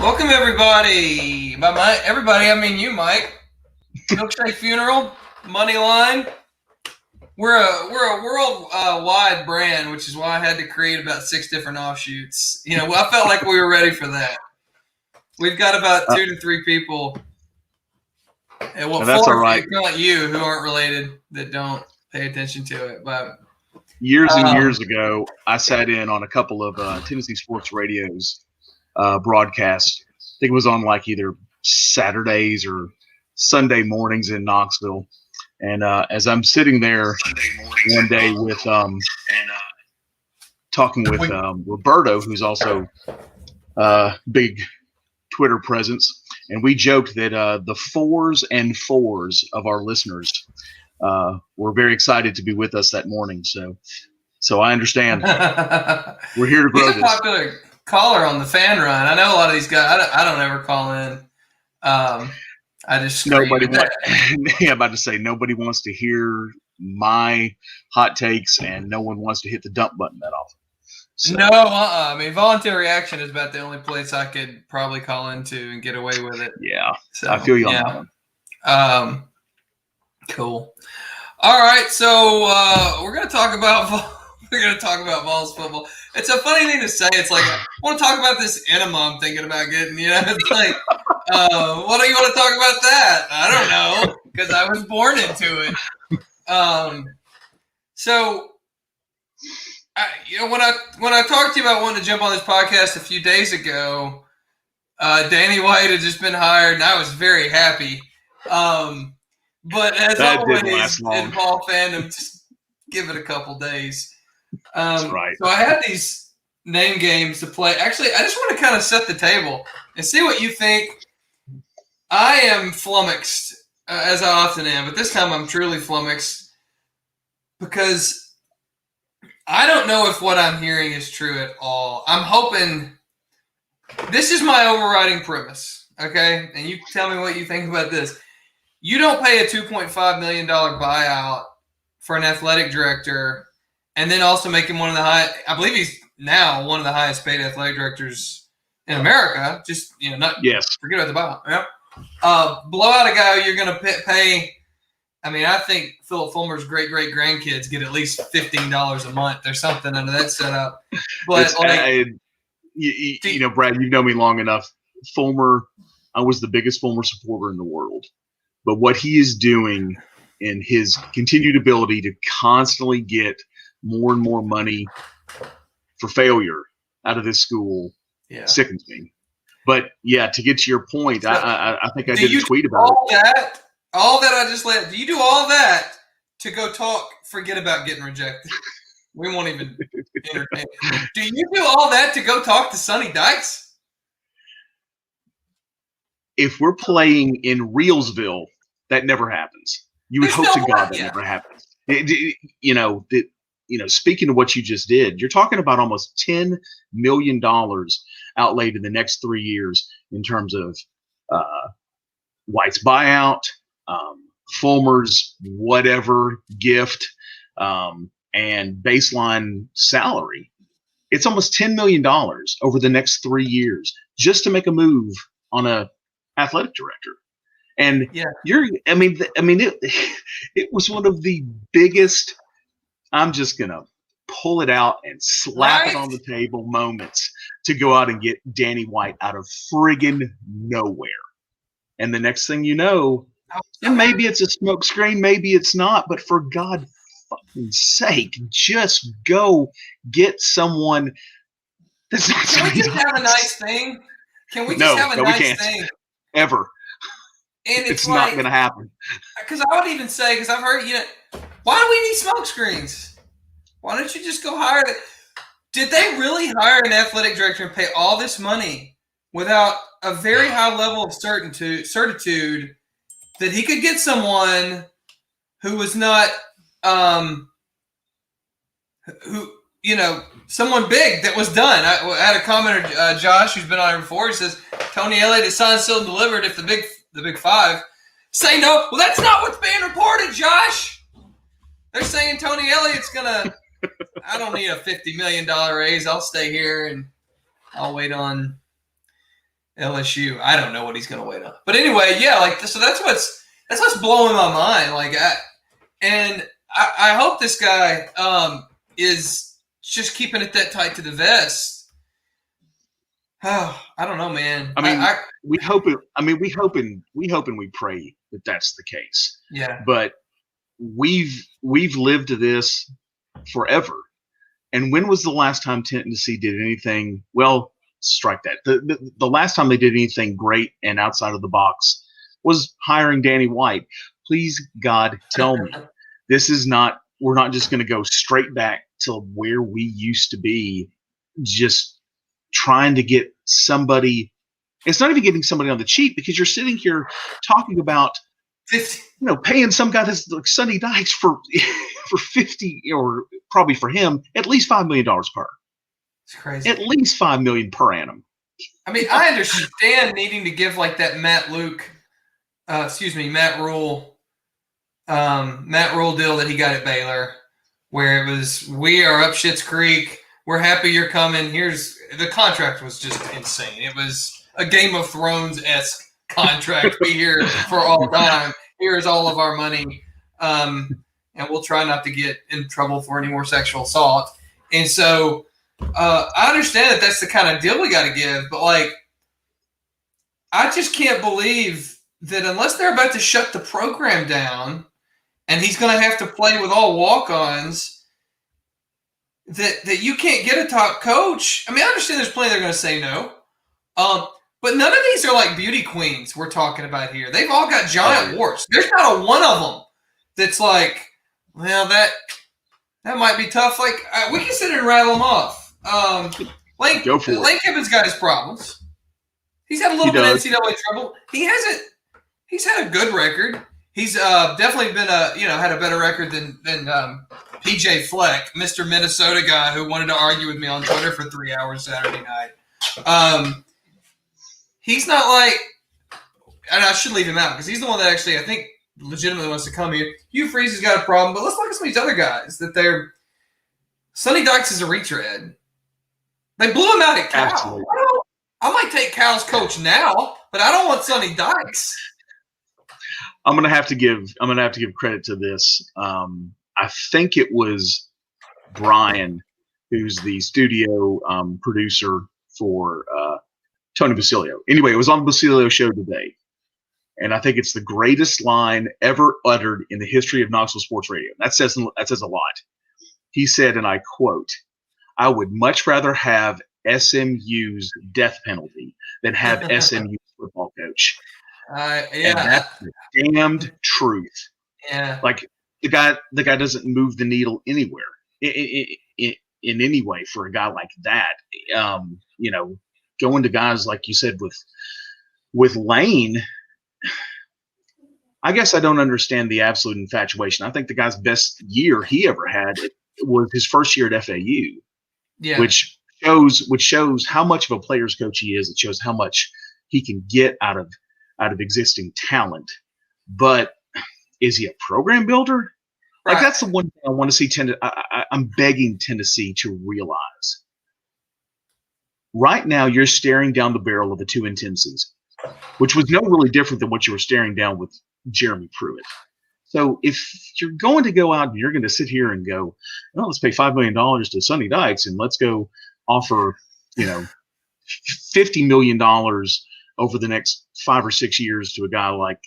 Welcome everybody. By everybody, I mean you, Mike. Milkshake Funeral, Moneyline. We're a world wide brand, which is why I had to create about 6 different offshoots. I felt like we were ready for that. We've got about 2 to 3 people, and that's all right. Not you, who aren't related, that don't pay attention to it. But years and years ago, I sat in on a couple of Tennessee Sports Radio's broadcasts. I think it was on like either Saturdays or Sunday mornings in Knoxville. And as I'm sitting there one day with talking with Roberto, who's also big Twitter presence, and we joked that the 4s and 4s of our listeners were very excited to be with us that morning. So I understand. We're here to grow this. Popular caller on the fan run. I know a lot of these guys. I don't ever call in. I just scream. About to say nobody wants to hear my hot takes, and no one wants to hit the dump button that often. So. No, I mean, voluntary action is about the only place I could probably call into and get away with it. Yeah, so, I feel you on that one. Cool. All right, so we're gonna talk about Vols football. It's a funny thing to say. It's like, I want to talk about this enema I'm thinking about getting. It's like, what do you want to talk about that? I don't know, because I was born into it. So, when I talked to you about wanting to jump on this podcast a few days ago, Danny White had just been hired, and I was very happy. But as that always in Vol fandom, just give it a couple days. That's right. So I had these name games to play. Actually, I just want to kind of set the table and see what you think. I am flummoxed, as I often am, but this time I'm truly flummoxed because I don't know if what I'm hearing is true at all. I'm hoping this is my overriding premise, okay? And you tell me what you think about this. You don't pay a $2.5 million buyout for an athletic director and then also make him one of the I believe he's now one of the highest paid athletic directors in America. Just, forget about the buyout. Yep. Blow out a guy you're going to pay. I mean, I think Philip Fulmer's great-great-grandkids get at least $15 a month or something under that setup. But Brad, you've known me long enough. Fulmer, I was the biggest Fulmer supporter in the world. But what he is doing in his continued ability to constantly get more and more money for failure out of this school sickens me. But, to get to your point, I think I did a tweet about it. All that I just let – do you do all that to go talk – forget about getting rejected. We won't even entertain. Do you do all that to go talk to Sonny Dykes? If we're playing in Reelsville, that never happens. You would hope to God that never happens. Speaking of what you just did, you're talking about almost $10 million outlaid in the next 3 years in terms of White's buyout, Fulmer's whatever gift, and baseline salary. It's almost $10 million over the next 3 years just to make a move on a athletic director. And it was one of the biggest, I'm just going to pull it out and slap it on the table moments to go out and get Danny White out of friggin' nowhere. And the next thing you know, and maybe it's a smoke screen, maybe it's not, but for God's fucking sake, just go get someone that's not. Can we just have a nice thing? Can we just have a nice thing? Ever. And it's not going to happen. Because I would even say, because I've heard, why do we need smoke screens? Why don't you just go hire it? Did they really hire an athletic director and pay all this money without a very high level of certitude that he could get someone who was not, someone big that was done? I had a commenter, Josh, who's been on here before. He says, Tony Elliott is signed, sealed, and delivered if the Big Five say no. Well, that's not what's being reported, Josh. They're saying Tony Elliott's going to – I don't need a $50 million raise. I'll stay here and I'll wait on LSU. I don't know what he's going to wait on. But anyway, yeah, like so that's what's blowing my mind. Like, I hope this guy is just keeping it that tight to the vest. Oh, I don't know, man. I mean, we hope it. I mean, we hope and we pray that that's the case. Yeah. But we've lived this forever. And when was the last time Tennessee did anything? Well, strike that. The last time they did anything great and outside of the box was hiring Danny White. Please, God, tell me this is not. We're not just going to go straight back to where we used to be, just trying to get somebody. It's not even getting somebody on the cheap, because you're sitting here talking about, paying some guy that's like Sonny Dykes for 50, or probably for him at least $5 million per. It's crazy. At least $5 million per annum. I mean, I understand needing to give like that Matt Rule deal that he got at Baylor, where it was, we are up Schitt's Creek. We're happy you're coming. The contract was just insane. It was a Game of Thrones-esque contract. Be here for all time. Here's all of our money. And we'll try not to get in trouble for any more sexual assault. And so I understand that that's the kind of deal we got to give, but like, I just can't believe that unless they're about to shut the program down and he's going to have to play with all walk-ons, that you can't get a top coach. I mean, I understand there's plenty that are going to say no. But none of these are like beauty queens we're talking about here. They've all got giant warts. There's not a one of them that's like, well, that might be tough. Like, we can sit and rattle them off. Lane Kiffin's got his problems. He's had a little bit of NCAA trouble. He's had a good record. He's definitely been had a better record than PJ Fleck, Mr. Minnesota guy who wanted to argue with me on Twitter for 3 hours Saturday night. He's not like, and I should leave him out because he's the one that actually, I think, legitimately wants to come here. Hugh Freeze has got a problem, but let's look at some of these other guys that Sonny Dykes is a retread. They blew him out at Cal. Absolutely. I might take Cal's coach now, but I don't want Sonny Dykes. I'm gonna have to give credit to this. I think it was Brian, who's the studio producer for Tony Basilio. Anyway, it was on the Basilio show today, and I think it's the greatest line ever uttered in the history of Knoxville sports radio. That says a lot. He said, and I quote, "I would much rather have SMU's death penalty than have SMU's football coach." Yeah, and that's the damned truth. Yeah, like the guy doesn't move the needle anywhere in any way for a guy like that. Going to guys like you said with Lane, I guess I don't understand the absolute infatuation. I think the guy's best year he ever had was his first year at FAU, which shows how much of a player's coach he is. It shows how much he can get out of existing talent. But is he a program builder? Like, that's the one thing I want to see. I'm begging Tennessee to realize. Right now, you're staring down the barrel of a 2-10 season, which was no really different than what you were staring down with Jeremy Pruitt. So if you're going to go out and you're going to sit here and go, well, let's pay $5 million to Sonny Dykes and let's go offer, $50 million over the next 5 or 6 years to a guy like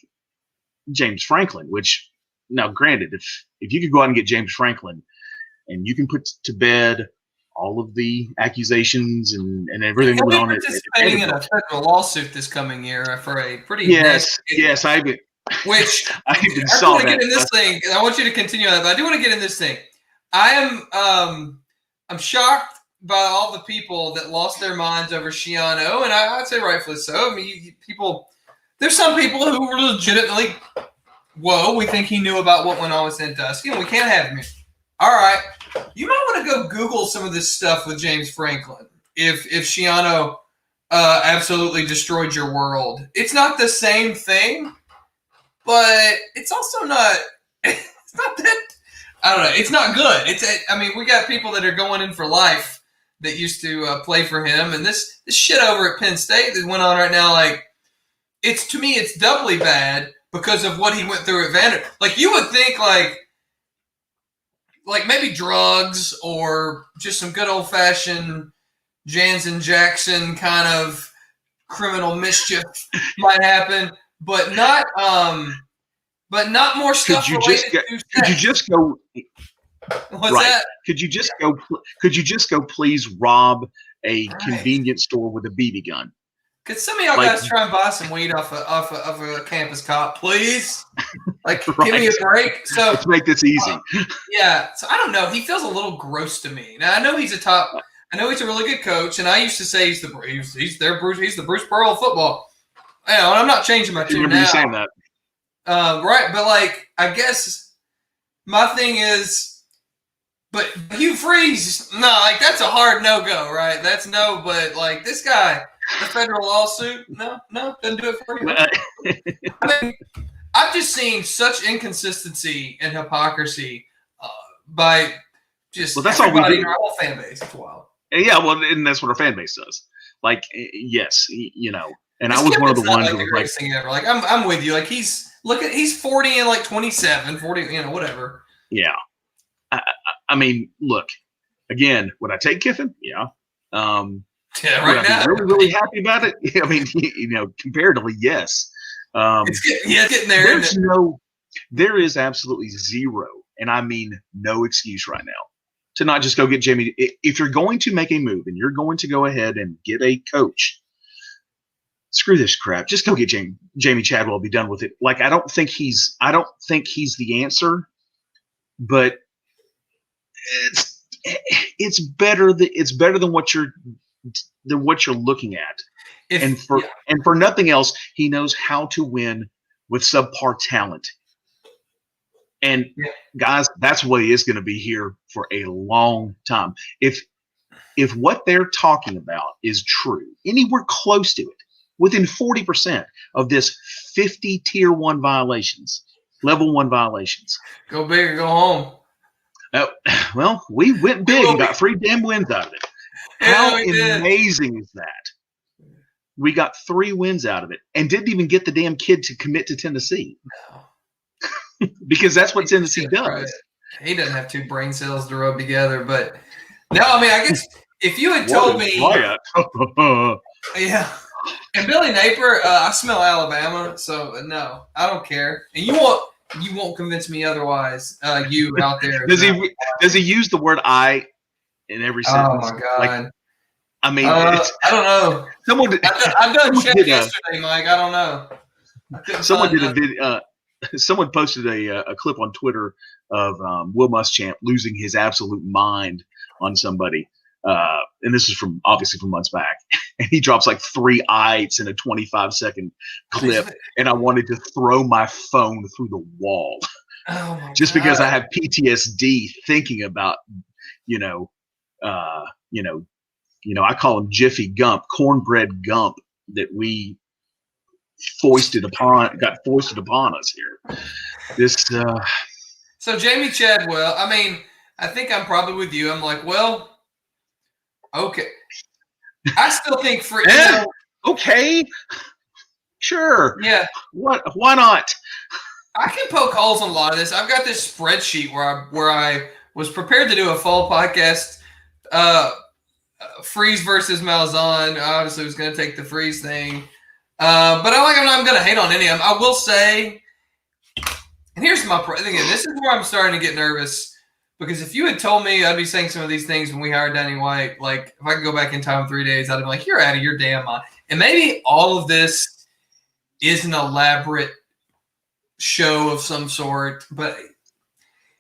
James Franklin, which, now granted, if you could go out and get James Franklin and you can put to bed all of the accusations and everything that went on. Participating in a federal lawsuit this coming year for a pretty yes, I even saw that. Get in this thing. I want you to continue that, but I do want to get in this thing. I'm shocked by all the people that lost their minds over Schiano, and I'd say rightfully so. I mean, there's some people who were legitimately, we think he knew about what went on with Sandusky, and we can't have him here. All right. You might want to go Google some of this stuff with James Franklin. If Schiano absolutely destroyed your world, it's not the same thing, but it's also not. It's not that. I don't know. It's not good. We got people that are going in for life that used to play for him, and this shit over at Penn State that went on right now, like, to me, it's doubly bad because of what he went through at Vanderbilt. Like, you would think, like maybe drugs or just some good old-fashioned Jansen Jackson kind of criminal mischief might happen, but not more stuff related to sex. Could you just go? What's right. that? Could you just go? Could you just go? Please rob a convenience store with a BB gun. Could some of y'all guys try and buy some weed off a campus cop, please? Like, give me a break. So let's make this easy. Yeah. So I don't know. He feels a little gross to me. Now I know he's a really good coach, and I used to say he's the Bruce Pearl of football. And I'm not changing my tune now. You saying that? Right, but like, I guess my thing is, but Hugh Freeze, no, like, that's a hard no-go, right? That's no, but like, this guy, the federal lawsuit, no, doesn't do it for you. I mean, I've just seen such inconsistency and hypocrisy by just that's everybody all we do. In our whole fan base. It's wild. Yeah, well, and that's what our fan base does. Like, yes, and I was one of the ones that was like, ever. Like, I'm with you. Like, he's 40 and like 27, 40, whatever. Yeah. I mean, look, again, would I take Kiffin? Yeah. Yeah, right now. I'm really, really happy about it. I mean, comparatively, yes. It's getting there. There is absolutely zero, and I mean no excuse right now to not just go get Jamie. If you're going to make a move and you're going to go ahead and get a coach, screw this crap. Just go get Jamie Chadwell. Be done with it. Like, I don't think he's the answer, but it's better than what you're looking at. And for nothing else, he knows how to win with subpar talent. And guys, that's what he is going to be here for a long time. If what they're talking about is true, anywhere close to it, within 40% of this 50 tier 1 violations, level 1 violations. Go big or go home. Well, we went big and got 3 damn wins out of it. How amazing is that? We got 3 wins out of it and didn't even get the damn kid to commit to Tennessee. No. Because that's what Tennessee does. Right. He doesn't have 2 brain cells to rub together. But no, I mean, I guess if you had told me. Yeah. And Billy Napier, I smell Alabama, so no, I don't care. And you won't convince me otherwise. You out there. Does he use the word "I" in every sentence? Oh my god! Like, I mean, I don't know. I've done check yesterday, Mike. I don't know. Someone did a video. Someone posted a clip on Twitter of Will Muschamp losing his absolute mind on somebody. And this is obviously from months back, and he drops like 3 ites in a 25-second clip, and I wanted to throw my phone through the wall, just because I have PTSD thinking about, I call him Jiffy Gump, cornbread Gump, that we got foisted upon us here. So Jamie Chadwell, I mean, I think I'm probably with you. I'm like, well. Okay. I still think okay. Sure. Yeah. Why not? I can poke holes in a lot of this. I've got this spreadsheet where I was prepared to do a full podcast. Freeze versus Malzahn. Obviously, was going to take the Freeze thing. But I'm not going to hate on any of them. I will say, and here's my thing. This is where I'm starting to get nervous. Because if you had told me I'd be saying some of these things when we hired Danny White, like, if I could go back in time 3 days, I'd be like, you're out of your damn mind. And maybe all of this is an elaborate show of some sort, but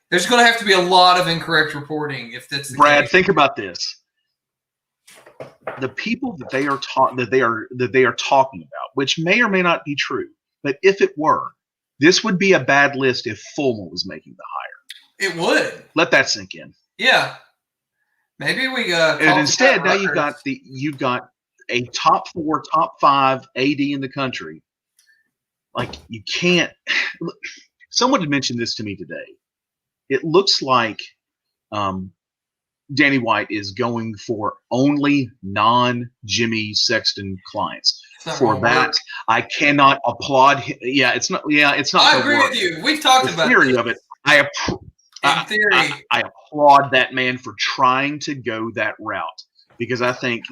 there's going to have to be a lot of incorrect reporting if that's the Brad, case. Think about this. The people that they are talking about, which may or may not be true, but if it were, this would be a bad list if Fulmer was making the hire. It would. Let that sink in. Yeah. Maybe we and instead now you've got a top 4, top 5 AD in the country. Like, you can't. Someone had mentioned this to me today. It looks like Danny White is going for only non-Jimmy Sexton clients. For that, I cannot applaud him. Yeah, it's not. Yeah, it's not. I agree with you. We've talked about the theory of it. I applaud that man for trying to go that route, because I think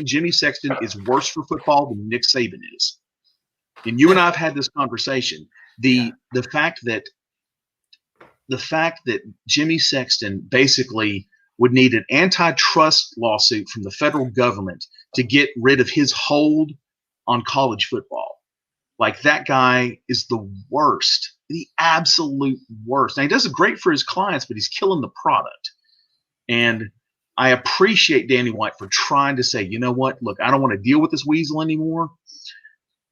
Jimmy Sexton is worse for football than Nick Saban is. And you and I have had this conversation. The fact that Jimmy Sexton basically would need an antitrust lawsuit from the federal government to get rid of his hold on college football. Like, that guy is the worst, the absolute worst. Now, he does it great for his clients, but he's killing the product. And I appreciate Danny White for trying to say, you know what, look, I don't want to deal with this weasel anymore.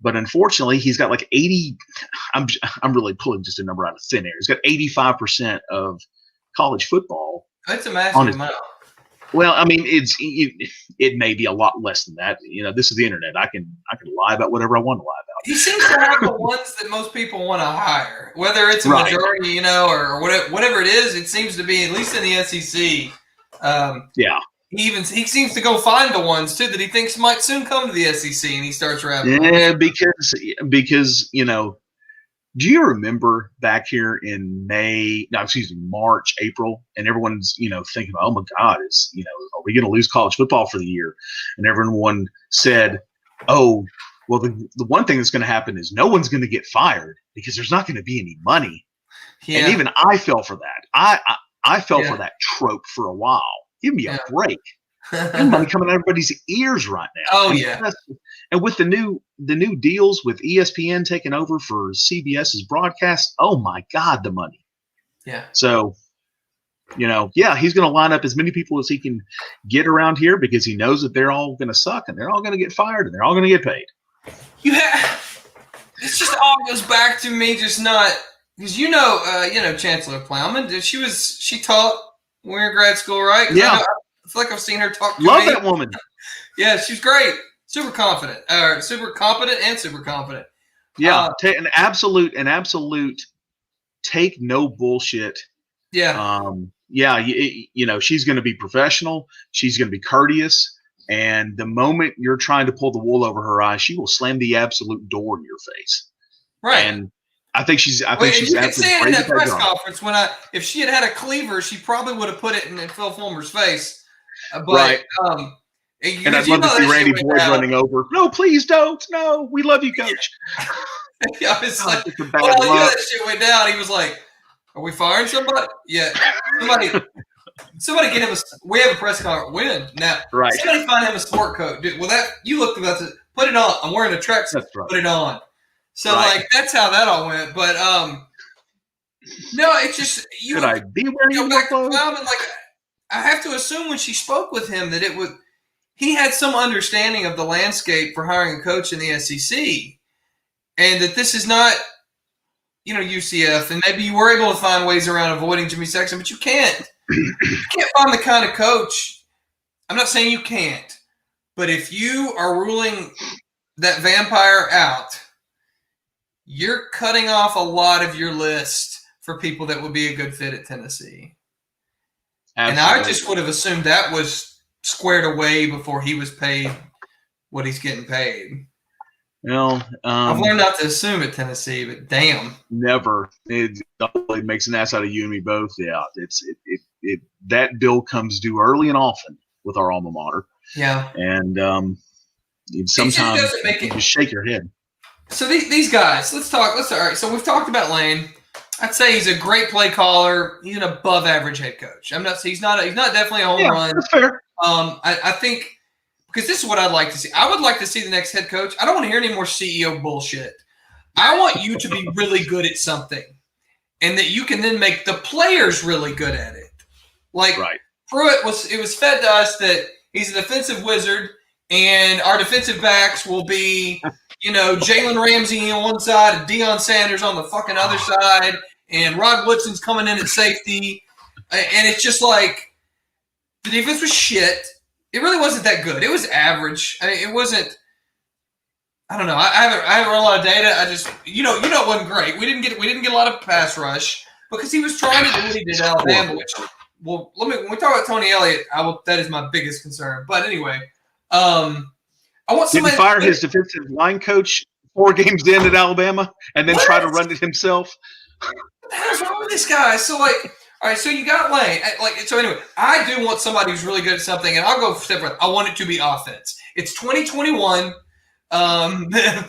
But unfortunately, he's got like 80. I'm really pulling just a number out of thin air. He's got 85% of college football. That's a massive amount. Well, I mean, it may be a lot less than that. You know, this is the internet. I can lie about whatever I want to lie about. He seems to have the ones that most people want to hire, whether it's a majority, you know, or whatever it is. It seems to be, at least in the SEC. He seems to go find the ones too that he thinks might soon come to the SEC, and he starts rapping. Yeah, because you know, do you remember back here in March, April, and everyone's, you know, thinking, oh my God, are we going to lose college football for the year? And everyone said, oh, well, the one thing that's going to happen is no one's going to get fired because there's not going to be any money. Yeah. And even I fell for that. I fell for that trope for a while. Give me a break. There's money coming out of everybody's ears right now. Oh, and with the new deals with ESPN taking over for CBS's broadcast, oh my God, the money. Yeah. So, you know, he's going to line up as many people as he can get around here because he knows that they're all going to suck and they're all going to get fired and they're all going to get paid. This just all goes back to me just not because you know Chancellor Plowman. She taught when we were in grad school, right? Yeah. I feel like I've seen her talk to Love that woman. Yeah, she's great. Super confident. Super competent and super confident. Yeah, an absolute take no bullshit. Yeah. You know, she's going to be professional. She's going to be courteous. And the moment you're trying to pull the wool over her eyes, she will slam the absolute door in your face. Right. And I think she's. You could see it in that press conference if she had a cleaver, she probably would have put it in Phil Fulmer's face. But, and I'd love to see Randy Boyd running over. No, please don't. No, we love you, Coach. I was like, that shit went down. He was like, "Are we firing somebody?" Yeah, somebody get him we have a press conference. When now? Right. Somebody find him a sport coat. Dude, well, you looked about to put it on. I'm wearing a tracksuit. That's right. Put it on. So that's how that all went. But no, it's just you. Should I be wearing back to Plowman, I have to assume when she spoke with him that he had some understanding of the landscape for hiring a coach in the SEC, and that this is not, UCF, and maybe you were able to find ways around avoiding Jimmy Sexton, but you can't. You can't find the kind of coach. I'm not saying you can't, but if you are ruling that vampire out, you're cutting off a lot of your list for people that would be a good fit at Tennessee. Absolutely. And I just would have assumed that was squared away before he was paid what he's getting paid. Well, I've learned not to assume at Tennessee, but damn, never. It makes an ass out of you and me both. Yeah, that bill comes due early and often with our alma mater. Yeah, and sometimes you just shake your head. So these guys, let's talk. All right. So we've talked about Lane. I'd say he's a great play caller. He's an above average head coach. He's not definitely a home run. That's fair. I think because this is what I'd like to see. I would like to see the next head coach. I don't want to hear any more CEO bullshit. I want you to be really good at something, and that you can then make the players really good at it. Pruitt was fed to us that he's a defensive wizard, and our defensive backs will be, Jalen Ramsey on one side and Deion Sanders on the fucking other side, and Rod Woodson's coming in at safety, and it's just like the defense was shit. It really wasn't that good. It was average. I mean, it wasn't. I don't know. I haven't run a lot of data. I just it wasn't great. We didn't get a lot of pass rush because he was trying to do what he did at Alabama, which well, when we talk about Tony Elliott, that is my biggest concern. But anyway, I want Didn't somebody fire his defensive line coach 4 games in at Alabama and then try to run it himself. What the hell's wrong with this guy? So all right, so you got Lane. So anyway, I do want somebody who's really good at something, and I'll go step further. I want it to be offense. It's 2021. I'm not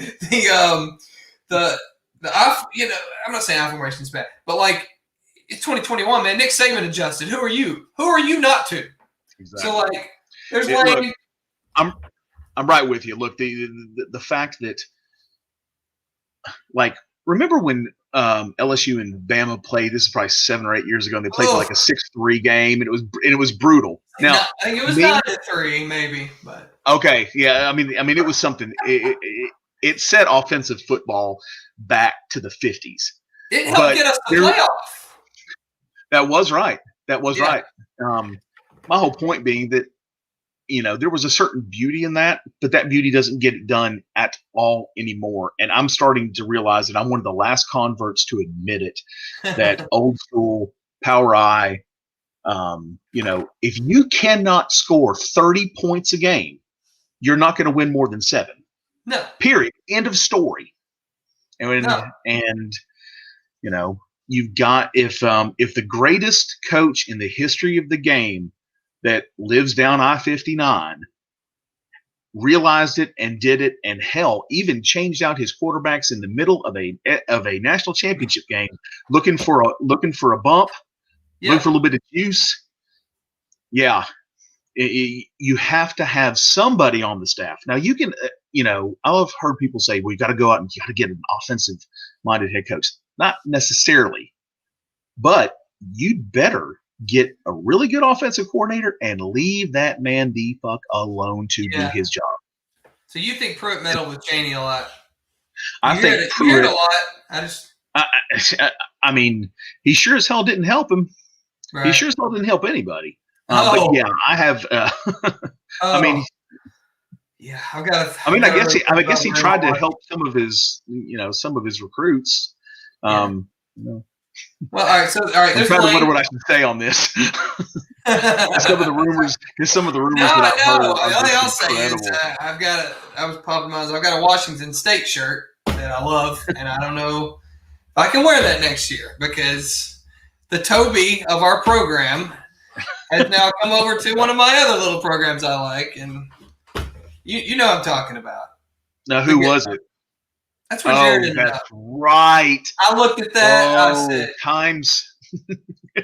saying affirmation is bad, but it's 2021, man. Nick Saban adjusted. Who are you? Who are you not to? Exactly. So there's Lane. Look, I'm right with you. Look, the fact that remember when LSU and Bama played? This is probably 7 or 8 years ago, and they played a 6-3 game, and it was brutal. Now I think it was 9-3, maybe, but okay, yeah. I mean, it was something. It set offensive football back to the 50s. It helped get us the playoff. That was right. Right. My whole point being that there was a certain beauty in that, but that beauty doesn't get it done at all anymore. And I'm starting to realize that I'm one of the last converts to admit it, that old school power eye, if you cannot score 30 points a game, you're not going to win more than 7. No. Period. End of story. And you've got, if the greatest coach in the history of the game that lives down I-59 realized it and did it, and hell, even changed out his quarterbacks in the middle of a national championship game, looking for a bump, looking for a little bit of juice. Yeah, you have to have somebody on the staff. Now you can, I've heard people say, well, you got to go out and you got to get an offensive-minded head coach. Not necessarily, but you'd better get a really good offensive coordinator and leave that man the fuck alone to do his job. So you think Pruitt meddled with Chaney a lot? I think Pruitt a lot. I mean, he sure as hell didn't help him. Right. He sure as hell didn't help anybody. But yeah, I have. I mean, yeah, I've got. I guess he tried to help some of his recruits. Well, all right. I'm trying to wonder what I should say on this. Some of the rumors that I've heard. All I'll say is I was popping my eyes. I've got a Washington State shirt that I love, and I don't know if I can wear that next year because the Toby of our program has now come over to one of my other little programs I like, and you know what I'm talking about. Now, who was it? That's what Jared ended up. Right. I looked at that. I said, times.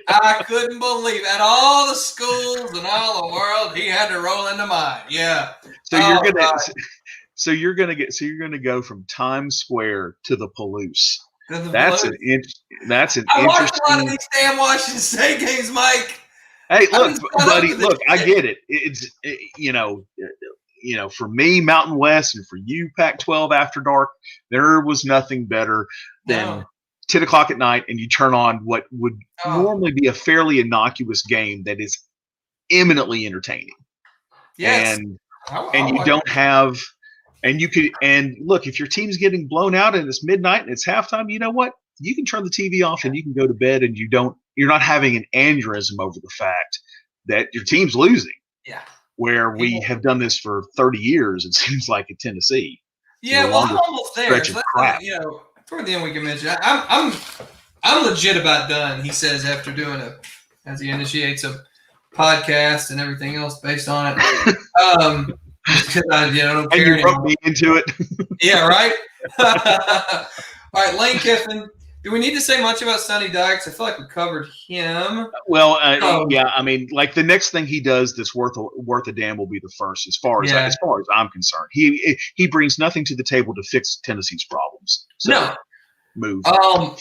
I couldn't believe at all the schools and all the world he had to roll into mine. Yeah. So you're gonna go from Times Square to the Palouse. That's an interesting. I watched a lot of these damn Washington State games, Mike. Hey, look, buddy. Look, I get it. It's for me, Mountain West, and for you, Pac-12 after dark, there was nothing better than 10 o'clock at night, and you turn on what would normally be a fairly innocuous game that is eminently entertaining. Yes. And you don't have, and you could, and look, if your team's getting blown out and it's midnight and it's halftime, you know what? You can turn the TV off and you can go to bed, and you're not having an aneurysm over the fact that your team's losing. Yeah. Where we have done this for 30 years, it seems like, in Tennessee. Yeah, well, I'm almost there. So toward the end we can mention. I'm legit about done. He says after doing as he initiates a podcast and everything else based on it. Because I don't care anymore. You broke me into it. Yeah, right. All right, Lane Kiffin. Do we need to say much about Sonny Dykes? I feel like we covered him. Well, yeah. I mean, the next thing he does that's worth a damn will be the first, as far as I'm concerned. He brings nothing to the table to fix Tennessee's problems. So, no. Move. I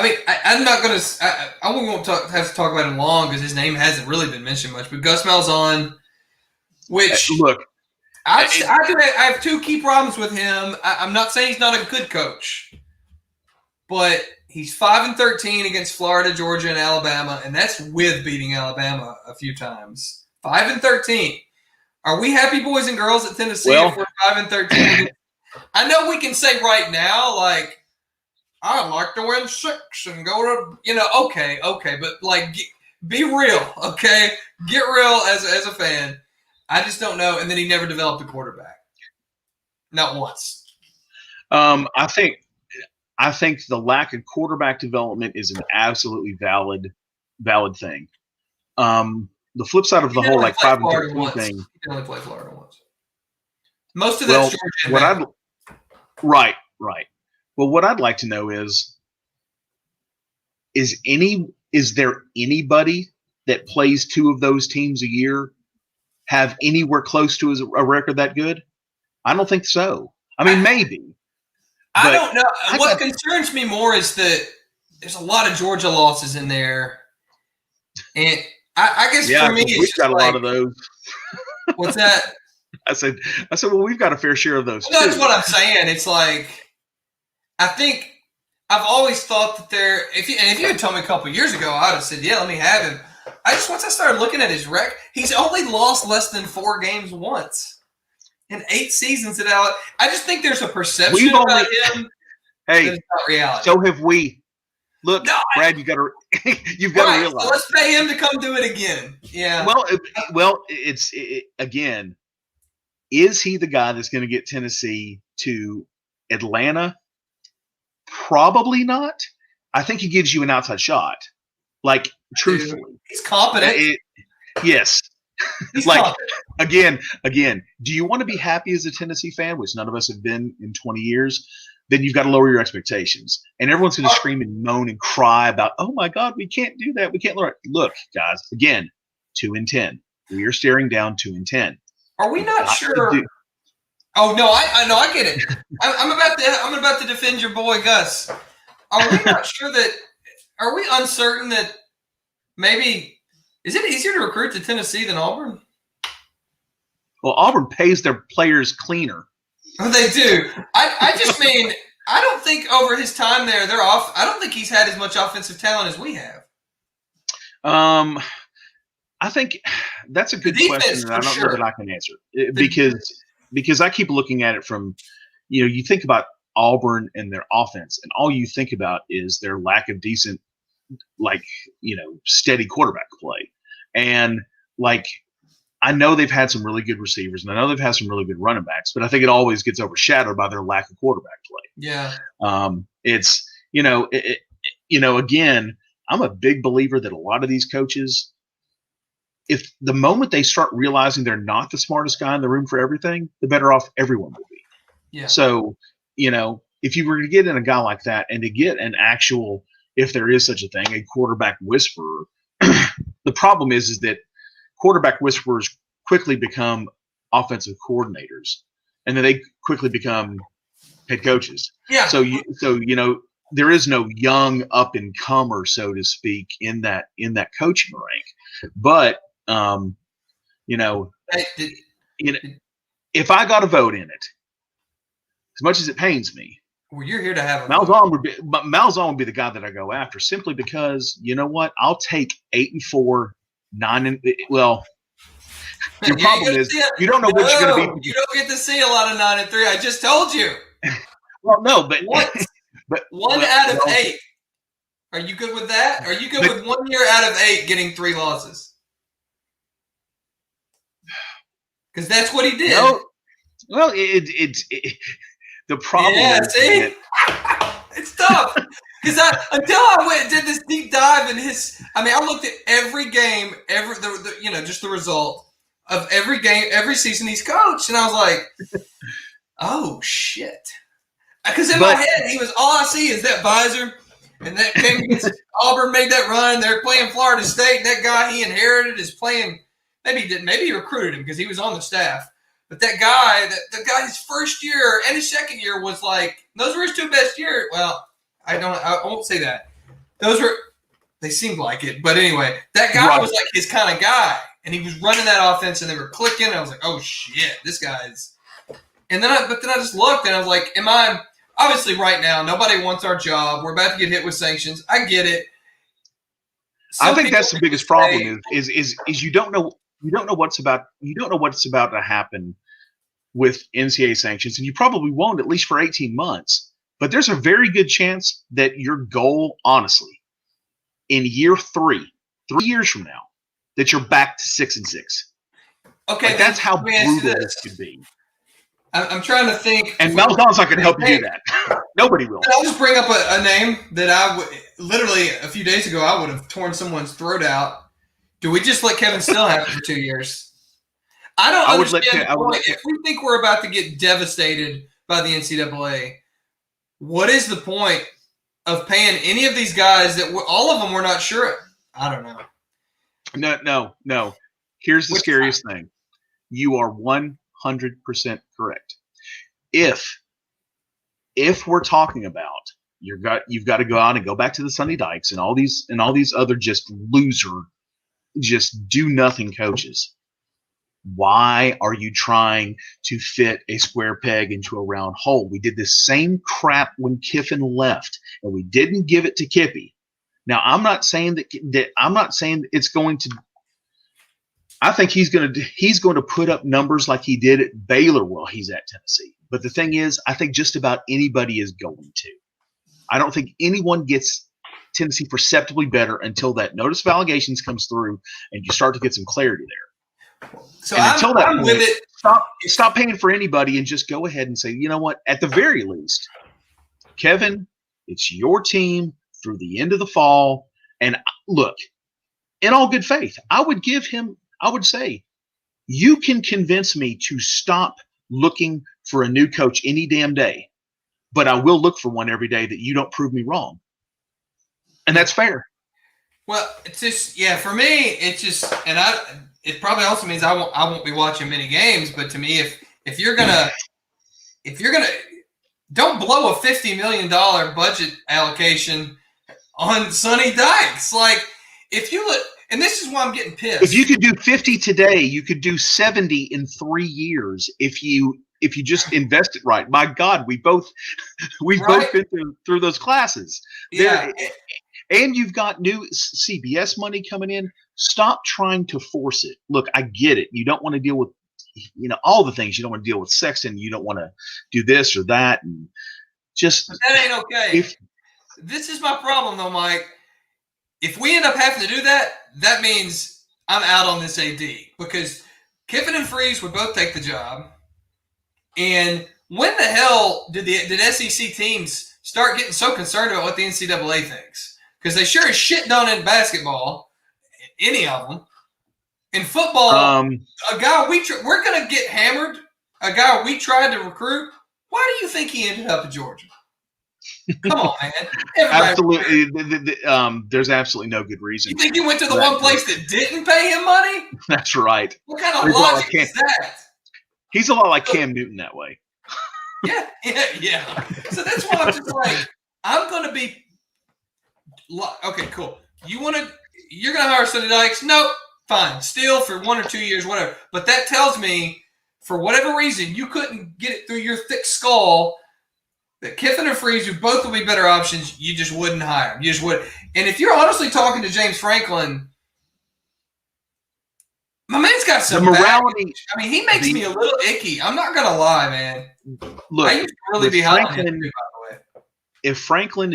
mean, I'm not going to. I won't have to talk about him long because his name hasn't really been mentioned much. But Gus Malzahn, which look, I have 2 key problems with him. I'm not saying he's not a good coach. But he's 5-13 against Florida, Georgia, and Alabama, and that's with beating Alabama a few times. 5-13. Are we happy boys and girls at Tennessee if we're 5-13? I know we can say right now, I'd like to win 6 and go to, okay, but Be real, okay? Get real as a fan. I just don't know. And then he never developed a quarterback. Not once. I think the lack of quarterback development is an absolutely valid thing. The flip side of He the did whole only like play 5 and Florida 13 once. thing. He did only play Florida once. Most of Well, that's Georgia and right. Well, what I'd like to know is there anybody that plays 2 of those teams a year have anywhere close to a record that good? I don't think so. I mean, maybe. I don't know. What concerns me more is that there's a lot of Georgia losses in there. And I guess for me, it's we've just got a like, lot of those. What's that? I said, well, we've got a fair share of those too. That's what I'm saying. It's like, I think I've always thought that if you had told me a couple of years ago, I'd have said, yeah, let me have him. Once I started looking at his record, he's only lost less than 4 games once in 8 seasons. I just think there's a perception about him. Hey, that it's not reality. So have we. Look, Brad, you've got to realize. So let's pay him to come do it again. Yeah. Well, again, is he the guy that's going to get Tennessee to Atlanta? Probably not. I think he gives you an outside shot. Like, truthfully. He's competent. Yes. He's like, competent. Again, do you want to be happy as a Tennessee fan, which none of us have been in 20 years? Then you've got to lower your expectations. And everyone's going to scream and moan and cry about, oh, my God, we can't do that. We can't lower it. Look, guys, again, 2-10. We are staring down 2-10. Are we not sure? Oh, no, I get it. I'm about to defend your boy, Gus. Are we not sure that – are we uncertain that maybe – is it easier to recruit to Tennessee than Auburn? Well, Auburn pays their players cleaner. They do. I just mean, I don't think over his time there, I don't think he's had as much offensive talent as we have. I think that's a good question, and I don't know that I can answer because I keep looking at it from, you think about Auburn and their offense, and all you think about is their lack of decent, steady quarterback play, and I know they've had some really good receivers, and I know they've had some really good running backs, but I think it always gets overshadowed by their lack of quarterback play. Yeah. It's again, I'm a big believer that a lot of these coaches, if the moment they start realizing they're not the smartest guy in the room for everything, the better off everyone will be. Yeah. So, if you were to get in a guy like that and to get an actual, if there is such a thing, a quarterback whisperer, the problem is that quarterback whisperers quickly become offensive coordinators, and then they quickly become head coaches. Yeah. So there is no young up and comer, so to speak, in that coaching rank. But if I got a vote in it, as much as it pains me, well, you're here to have a Malzahn would be the guy that I go after, simply because you know what? I'll take 8-4. Well, your problem is you don't know what you're going to be. You don't get to see a lot of 9-3. I just told you. Well, no, but one out of 8. Are you good with that? Are you good with 1 year out of 8 getting 3 losses? Because that's what he did. No, well, it's the problem. Yeah, see, it's tough. Because until I did this deep dive in his, I looked at every game, just the result of every game, every season he's coached, and I was like, oh shit. Because in my head, he was all I see is that visor, and that came against Auburn, made that run. They're playing Florida State, and that guy he inherited is playing. Maybe he didn't. Maybe he recruited him because he was on the staff. But that guy, the guy, his first year and his second year was like, those were his 2 best years. Well, I won't say that. They seemed like it. But anyway, that guy was like his kind of guy. And he was running that offense and they were clicking. And I was like, oh shit, this guy's. And then I just looked and I was like, obviously right now, nobody wants our job. We're about to get hit with sanctions. I get it. I think that's the biggest problem is you don't know what's about to happen with NCAA sanctions, and you probably won't, at least for 18 months. But there's a very good chance that your goal, honestly, in year 3, 3 years from now that you're back to 6-6. Okay, like, that's how let me ask you brutal this. this could be. I'm trying to think. And Malzahn's not going to help you do that. Nobody will. I'll just bring up a name that I would literally a few days ago I would have torn someone's throat out. Do we just let Kevin Still have it for 2 years? I don't understand the point. If we think we're about to get devastated by the NCAA, what is the point of paying any of these guys that all of them we're not sure? I don't know. No. Here's the scariest thing. You are 100% correct. If we're talking about you've got to go out and go back to the Sonny Dykes and all these other just do nothing coaches, why are you trying to fit a square peg into a round hole? We did the same crap when Kiffin left, and we didn't give it to Kippy. Now, I'm not saying that it's going to. I think he's going to put up numbers like he did at Baylor while he's at Tennessee. But the thing is, I think just about anybody is going to. I don't think anyone gets Tennessee perceptibly better until that notice of allegations comes through and you start to get some clarity there. So until that point, with it. Stop paying for anybody and just go ahead and say, you know what? At the very least, Kevin, it's your team through the end of the fall. And look, in all good faith, I would say, you can convince me to stop looking for a new coach any damn day, but I will look for one every day that you don't prove me wrong. And that's fair. Well, it's just, for me, it's just, and it probably also means I won't be watching many games, but to me, if you're gonna don't blow a $50 million budget allocation on Sonny Dykes. Like, if you look, and this is why I'm getting pissed. If you could do 50 today, you could do 70 in 3 years if you just invest it right. My God, we've both been through those classes. Yeah. And you've got new CBS money coming in. Stop trying to force it. Look, I get it. You don't want to deal with, all the things. You don't want to deal with Sexton. You don't want to do this or that. And just. But that ain't okay. This is my problem, though, Mike. If we end up having to do that, that means I'm out on this AD because Kiffin and Freeze would both take the job. And when the hell did SEC teams start getting so concerned about what the NCAA thinks? Because they sure as shit don't in basketball, any of them. In football, a guy we're going to get hammered, a guy we tried to recruit. Why do you think he ended up at Georgia? Come on, man. Absolutely. There's absolutely no good reason. You think he went to the one place that didn't pay him money? That's right. What kind of logic is that? He's a lot like Cam Newton that way. Yeah. So that's why I'm just like, I'm going to be – okay, cool. You're going to hire Sonny Dykes? Nope. Fine. Still for 1 or 2 years, whatever. But that tells me, for whatever reason, you couldn't get it through your thick skull that Kiffin and Freeze, who both would be better options, you just wouldn't hire them. You just would. And if you're honestly talking to James Franklin, my man's got some morality. Baggage. I mean, he makes me a little icky. I'm not gonna lie, man. Look, I used to really be hot on him, by the way. If Franklin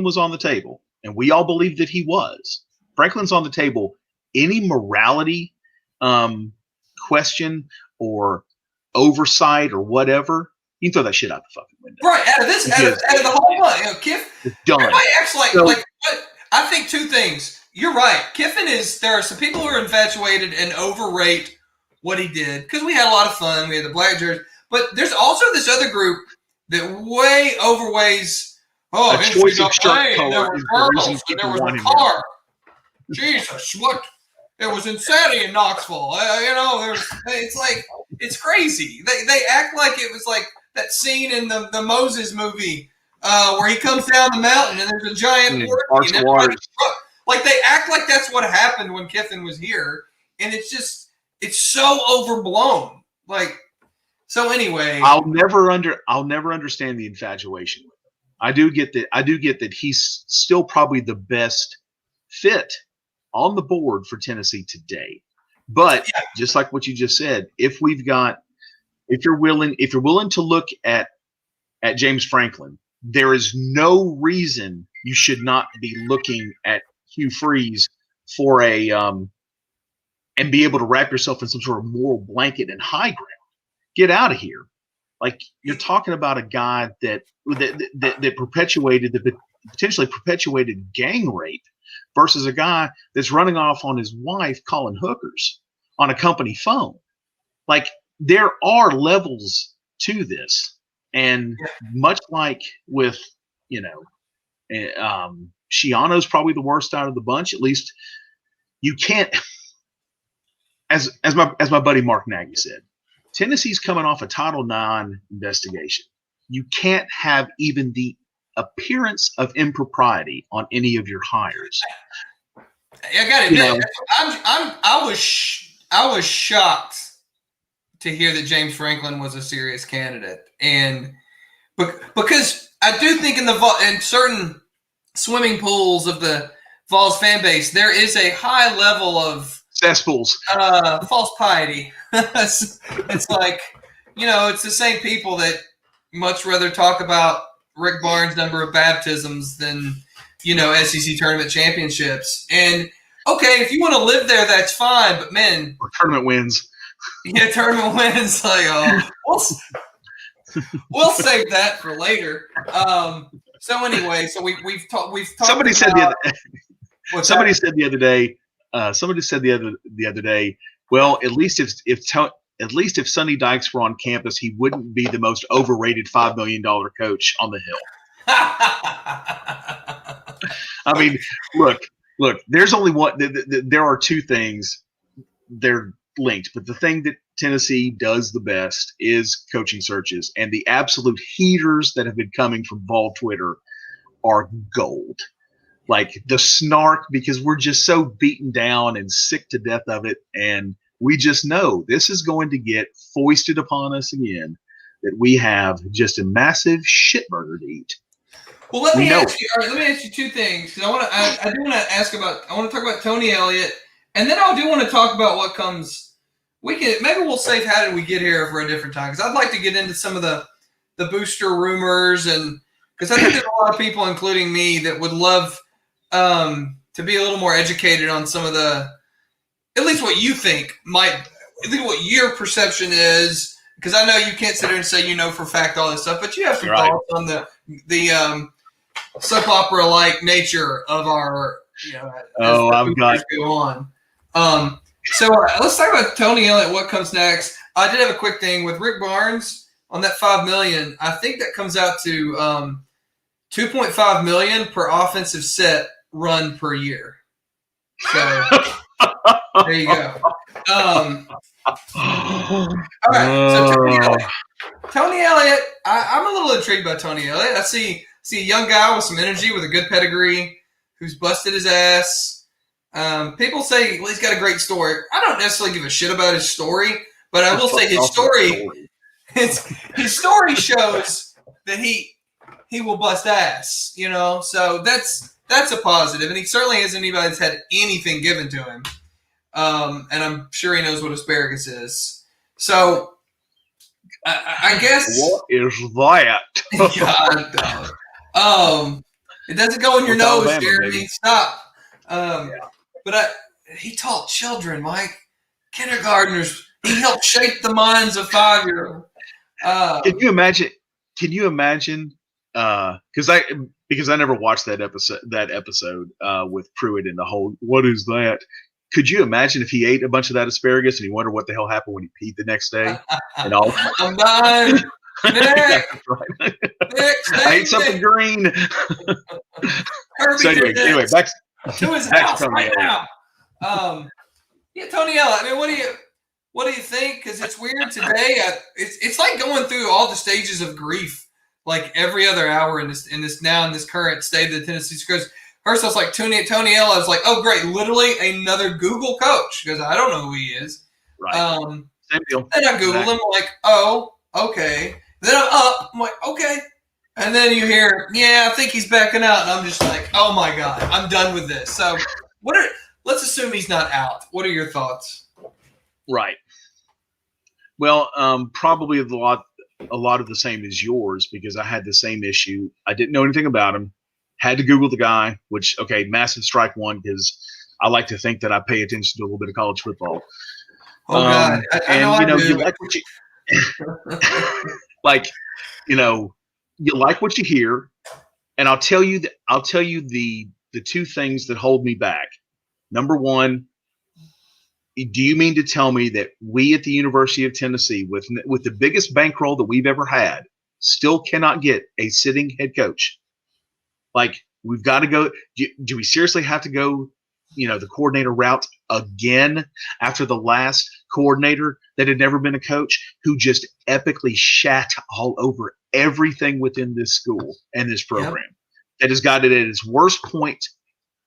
was on the table, and we all believe that he was, Franklin's on the table. Any morality question or oversight or whatever, you can throw that shit out the fucking window. Right, out of the whole bunch. Kiff, done. Everybody acts like what? I think two things. You're right. Kiffin there are some people who are infatuated and overrate what he did because we had a lot of fun. We had the black jersey. But there's also this other group that way overweighs, a choice of shirt color is the reason people want him there. Jesus, what? It was insanity in Knoxville. It's crazy. They act like it was like that scene in the Moses movie where he comes down the mountain and there's a giant waters. Like they act like that's what happened when Kiffin was here, and it's so overblown. Like, so anyway, I'll never understand the infatuation with him. I do get that he's still probably the best fit on the board for Tennessee today. But just like what you just said, if you're willing to look at James Franklin, there is no reason you should not be looking at Hugh Freeze for a and be able to wrap yourself in some sort of moral blanket and high ground. Get out of here. Like, you're talking about a guy that potentially perpetuated gang rape versus a guy that's running off on his wife calling hookers on a company phone. Like, there are levels to this. And much like with, Schiano's probably the worst out of the bunch. At least you can't, as my buddy Mark Nagy said, Tennessee's coming off a Title IX investigation. You can't have even the appearance of impropriety on any of your hires. I got to admit, I was shocked to hear that James Franklin was a serious candidate, and because I do think in certain swimming pools of the Vols fan base, there is a high level of cesspools, false piety. It's like, it's the same people that much rather talk about Rick Barnes' number of baptisms than, SEC tournament championships. And okay, if you want to live there, that's fine. But man, or tournament wins. Yeah, tournament wins. Like, we'll save that for later. So anyway, so we've talked. Somebody said the other day. Well, at least if Sonny Dykes were on campus, he wouldn't be the most overrated $5 million coach on the hill. I mean, look. There's only one. There are two things. They're linked, but the thing that Tennessee does the best is coaching searches, and the absolute heaters that have been coming from Vol Twitter are gold. Like the snark, because we're just so beaten down and sick to death of it, and we just know this is going to get foisted upon us again, that we have just a massive shitburger to eat. Well, let me ask you two things, because I do want to talk about Tony Elliott, and then I do want to talk about what comes. Maybe we'll save how did we get here for a different time, because I'd like to get into some of the booster rumors, and because I think there's a lot of people, including me, that would love to be a little more educated on some of the, at least what you think what your perception is, because I know you can't sit there and say for a fact all this stuff, but you have some thoughts on the soap opera like nature of our I've got go on. So let's talk about Tony Elliott. What comes next? I did have a quick thing with Rick Barnes on that $5 million. I think that comes out to $2.5 million per offensive set run per year. So there you go. All right. So Tony Elliott. I'm a little intrigued by Tony Elliott. I see a young guy with some energy, with a good pedigree, who's busted his ass. People say he's got a great story. I don't necessarily give a shit about his story, but I will say his story shows that he will bust ass, So that's a positive, and he certainly isn't anybody that's had anything given to him. And I'm sure he knows what asparagus is. So I guess what is that? God, it doesn't go in your nose, Alabama, Jeremy. Baby. Stop. But he taught children, Mike, kindergartners. He helped shape the minds of 5-year-olds. Can you imagine? Because I never watched that episode with Pruitt and the whole "what is that?" Could you imagine if he ate a bunch of that asparagus and he wondered what the hell happened when he peed the next day? And all I'm dying. Nick, I ate something green. So anyway, back to his house right now. Tony Elliott. I mean, what do you think? Because it's weird today. It's like going through all the stages of grief, like every other hour in this current state of the Tennessee Scrubs. First, I was like, Tony Elliott. I was like, oh, great. Literally another Google coach, because I don't know who he is. Right. Same deal. And I Googled him. I'm like, oh, okay. Then I'm up. I'm like, okay. And then you hear, I think he's backing out. And I'm just like, oh, my God. I'm done with this. So let's assume he's not out. What are your thoughts? Right. Well, probably a lot of the same as yours, because I had the same issue. I didn't know anything about him. Had to Google the guy, which, okay, massive strike one, because I like to think that I pay attention to a little bit of college football. Oh God, I know and I do. you like what you like. You like what you hear, and I'll tell you the two things that hold me back. Number one, do you mean to tell me that we at the University of Tennessee, with the biggest bankroll that we've ever had, still cannot get a sitting head coach? Like, we've got to go. Do we seriously have to go, the coordinator route again after the last coordinator that had never been a coach, who just epically shat all over everything within this school and this program, that has got it at its worst point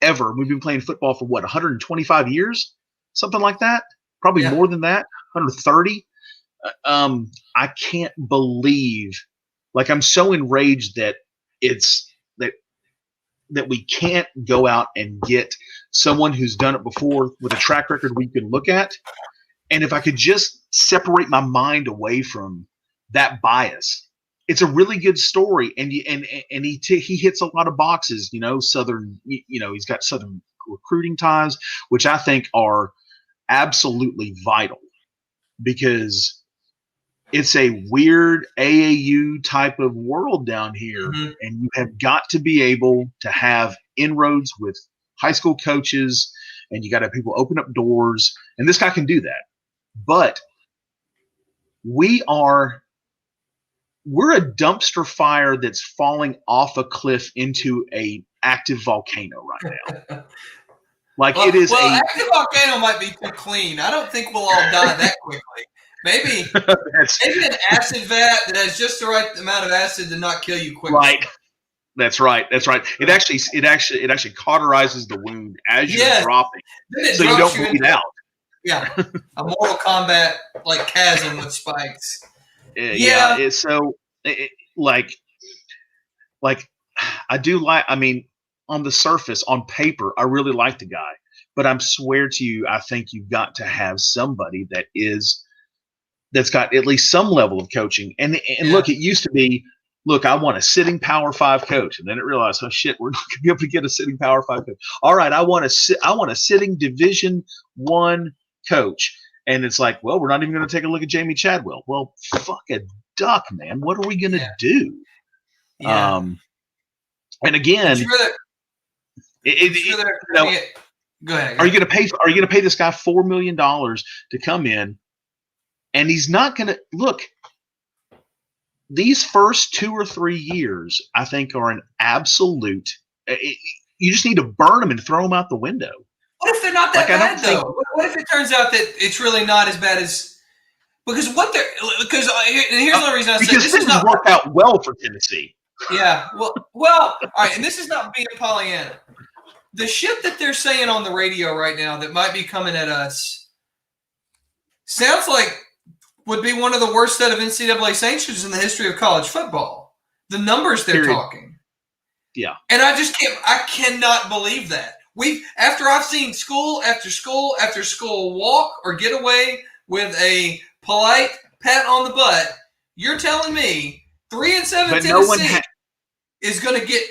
ever? We've been playing football for 125 years, something like that, probably more than that, 130. I can't believe, I'm so enraged that that we can't go out and get someone who's done it before with a track record we can look at. And if I could just separate my mind away from that bias, it's a really good story. And he hits a lot of boxes, Southern, he's got Southern recruiting ties, which I think are absolutely vital, because it's a weird AAU type of world down here. Mm-hmm. And you have got to be able to have inroads with high school coaches, and you got to have people open up doors. And this guy can do that. But we're a dumpster fire that's falling off a cliff into a active volcano right now. It is. Well, active volcano might be too clean. I don't think we'll all die that quickly. Maybe an acid vat that has just the right amount of acid to not kill you quickly. Right. That's right. It actually cauterizes the wound as you're dropping, so you don't bleed out. Yeah, a Mortal Kombat chasm with spikes. I do on the surface, on paper, I really like the guy, but I swear to you, I think you've got to have somebody that's got at least some level of coaching. And look, it used to be, I want a sitting Power 5 coach, and then it realized, oh shit, we're not going to be able to get a sitting Power 5 coach. All right, I want a sitting Division I coach, and it's like, well, we're not even going to take a look at Jamie Chadwell. Well, fuck a duck, man. What are we going to do? Yeah. And again, go ahead. Are you going to pay this guy $4 million to come in? And he's not going to look. These first 2 or 3 years, I think, are an absolute. You just need to burn them and throw them out the window. What if they're not that bad, though? What if it turns out that it's really not as bad as? Because here's the only reason I say this has not worked out well for Tennessee. Yeah. Well. All right, and this is not being Pollyanna. The shit that they're saying on the radio right now that might be coming at us sounds like would be one of the worst set of NCAA sanctions in the history of college football. The numbers they're talking. Yeah. And I cannot believe that. After I've seen school after school after school walk or get away with a polite pat on the butt, you're telling me 3-7 Tennessee is going to get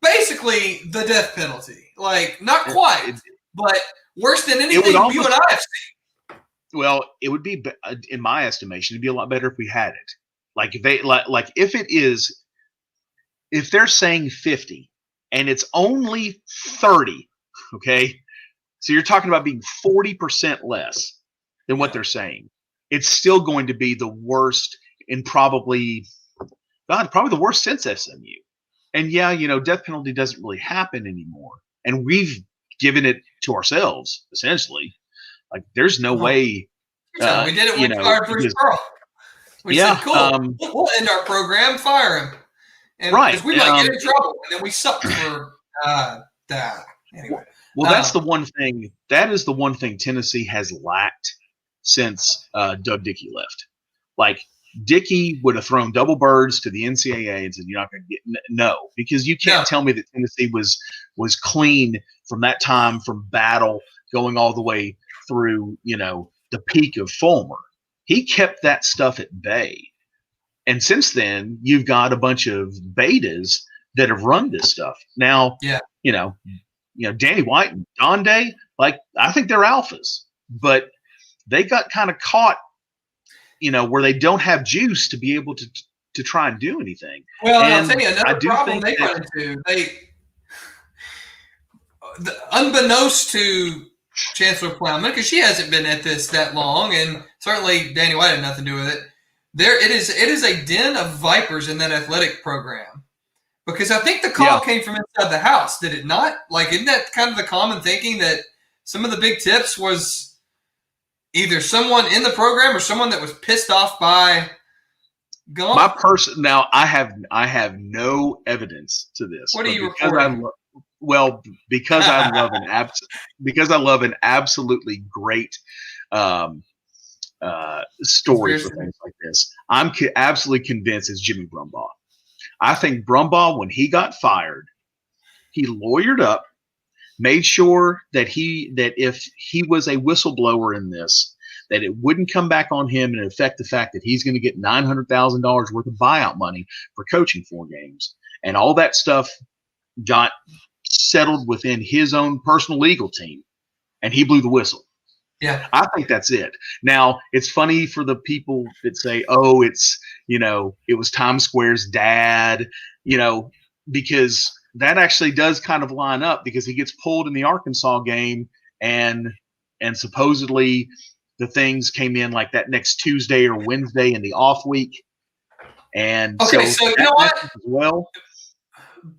basically the death penalty. Not quite, but worse than anything you and I have seen. Well, it would be, in my estimation, it'd be a lot better if we had it. If they're saying 50 and it's only 30, okay, so you're talking about being 40% less than what they're saying. It's still going to be the worst in probably the worst since SMU. And death penalty doesn't really happen anymore, and we've given it to ourselves essentially. There's no way. We did it when we fired Bruce Pearl. We said, cool, we'll end our program, fire him. And because we might get in trouble, and then we sucked for that. Anyway. Well, that's the one thing. That is the one thing Tennessee has lacked since Doug Dickey left. Dickey would have thrown double birds to the NCAA and said, "You're not going to get no," because you can't tell me that Tennessee was clean from that time, from battle going all the way through, the peak of Fulmer. He kept that stuff at bay. And since then, you've got a bunch of betas that have run this stuff. Now, Danny White and Donde, like I think they're alphas, but they got kind of caught, where they don't have juice to be able to try and do anything. Well, and I'll And tell you I another do problem think they that run into. Unbeknownst to Chancellor Plowman, because she hasn't been at this that long, and certainly Danny White had nothing to do with it. It is a den of vipers in that athletic program. Because I think the call came from inside the house, did it not? Like, isn't that kind of the common thinking that some of the big tips was either someone in the program or someone that was pissed off by Gump? my person now, I have no evidence to this. What are you because reporting? because I love an absolutely great story for things like this. I'm absolutely convinced it's Jimmy Brumbaugh. I think Brumbaugh, when he got fired, he lawyered up, made sure that if he was a whistleblower in this, that it wouldn't come back on him and affect the fact that he's going to get $900,000 worth of buyout money for coaching 4 games. And all that stuff got settled within his own personal legal team, and he blew the whistle. Yeah. I think that's it. Now, it's funny for the people that say, oh, it's, it was Times Square's dad, because that actually does kind of line up, because he gets pulled in the Arkansas game, and supposedly the things came in like that next Tuesday or Wednesday in the off week. And okay, so you know what? As well,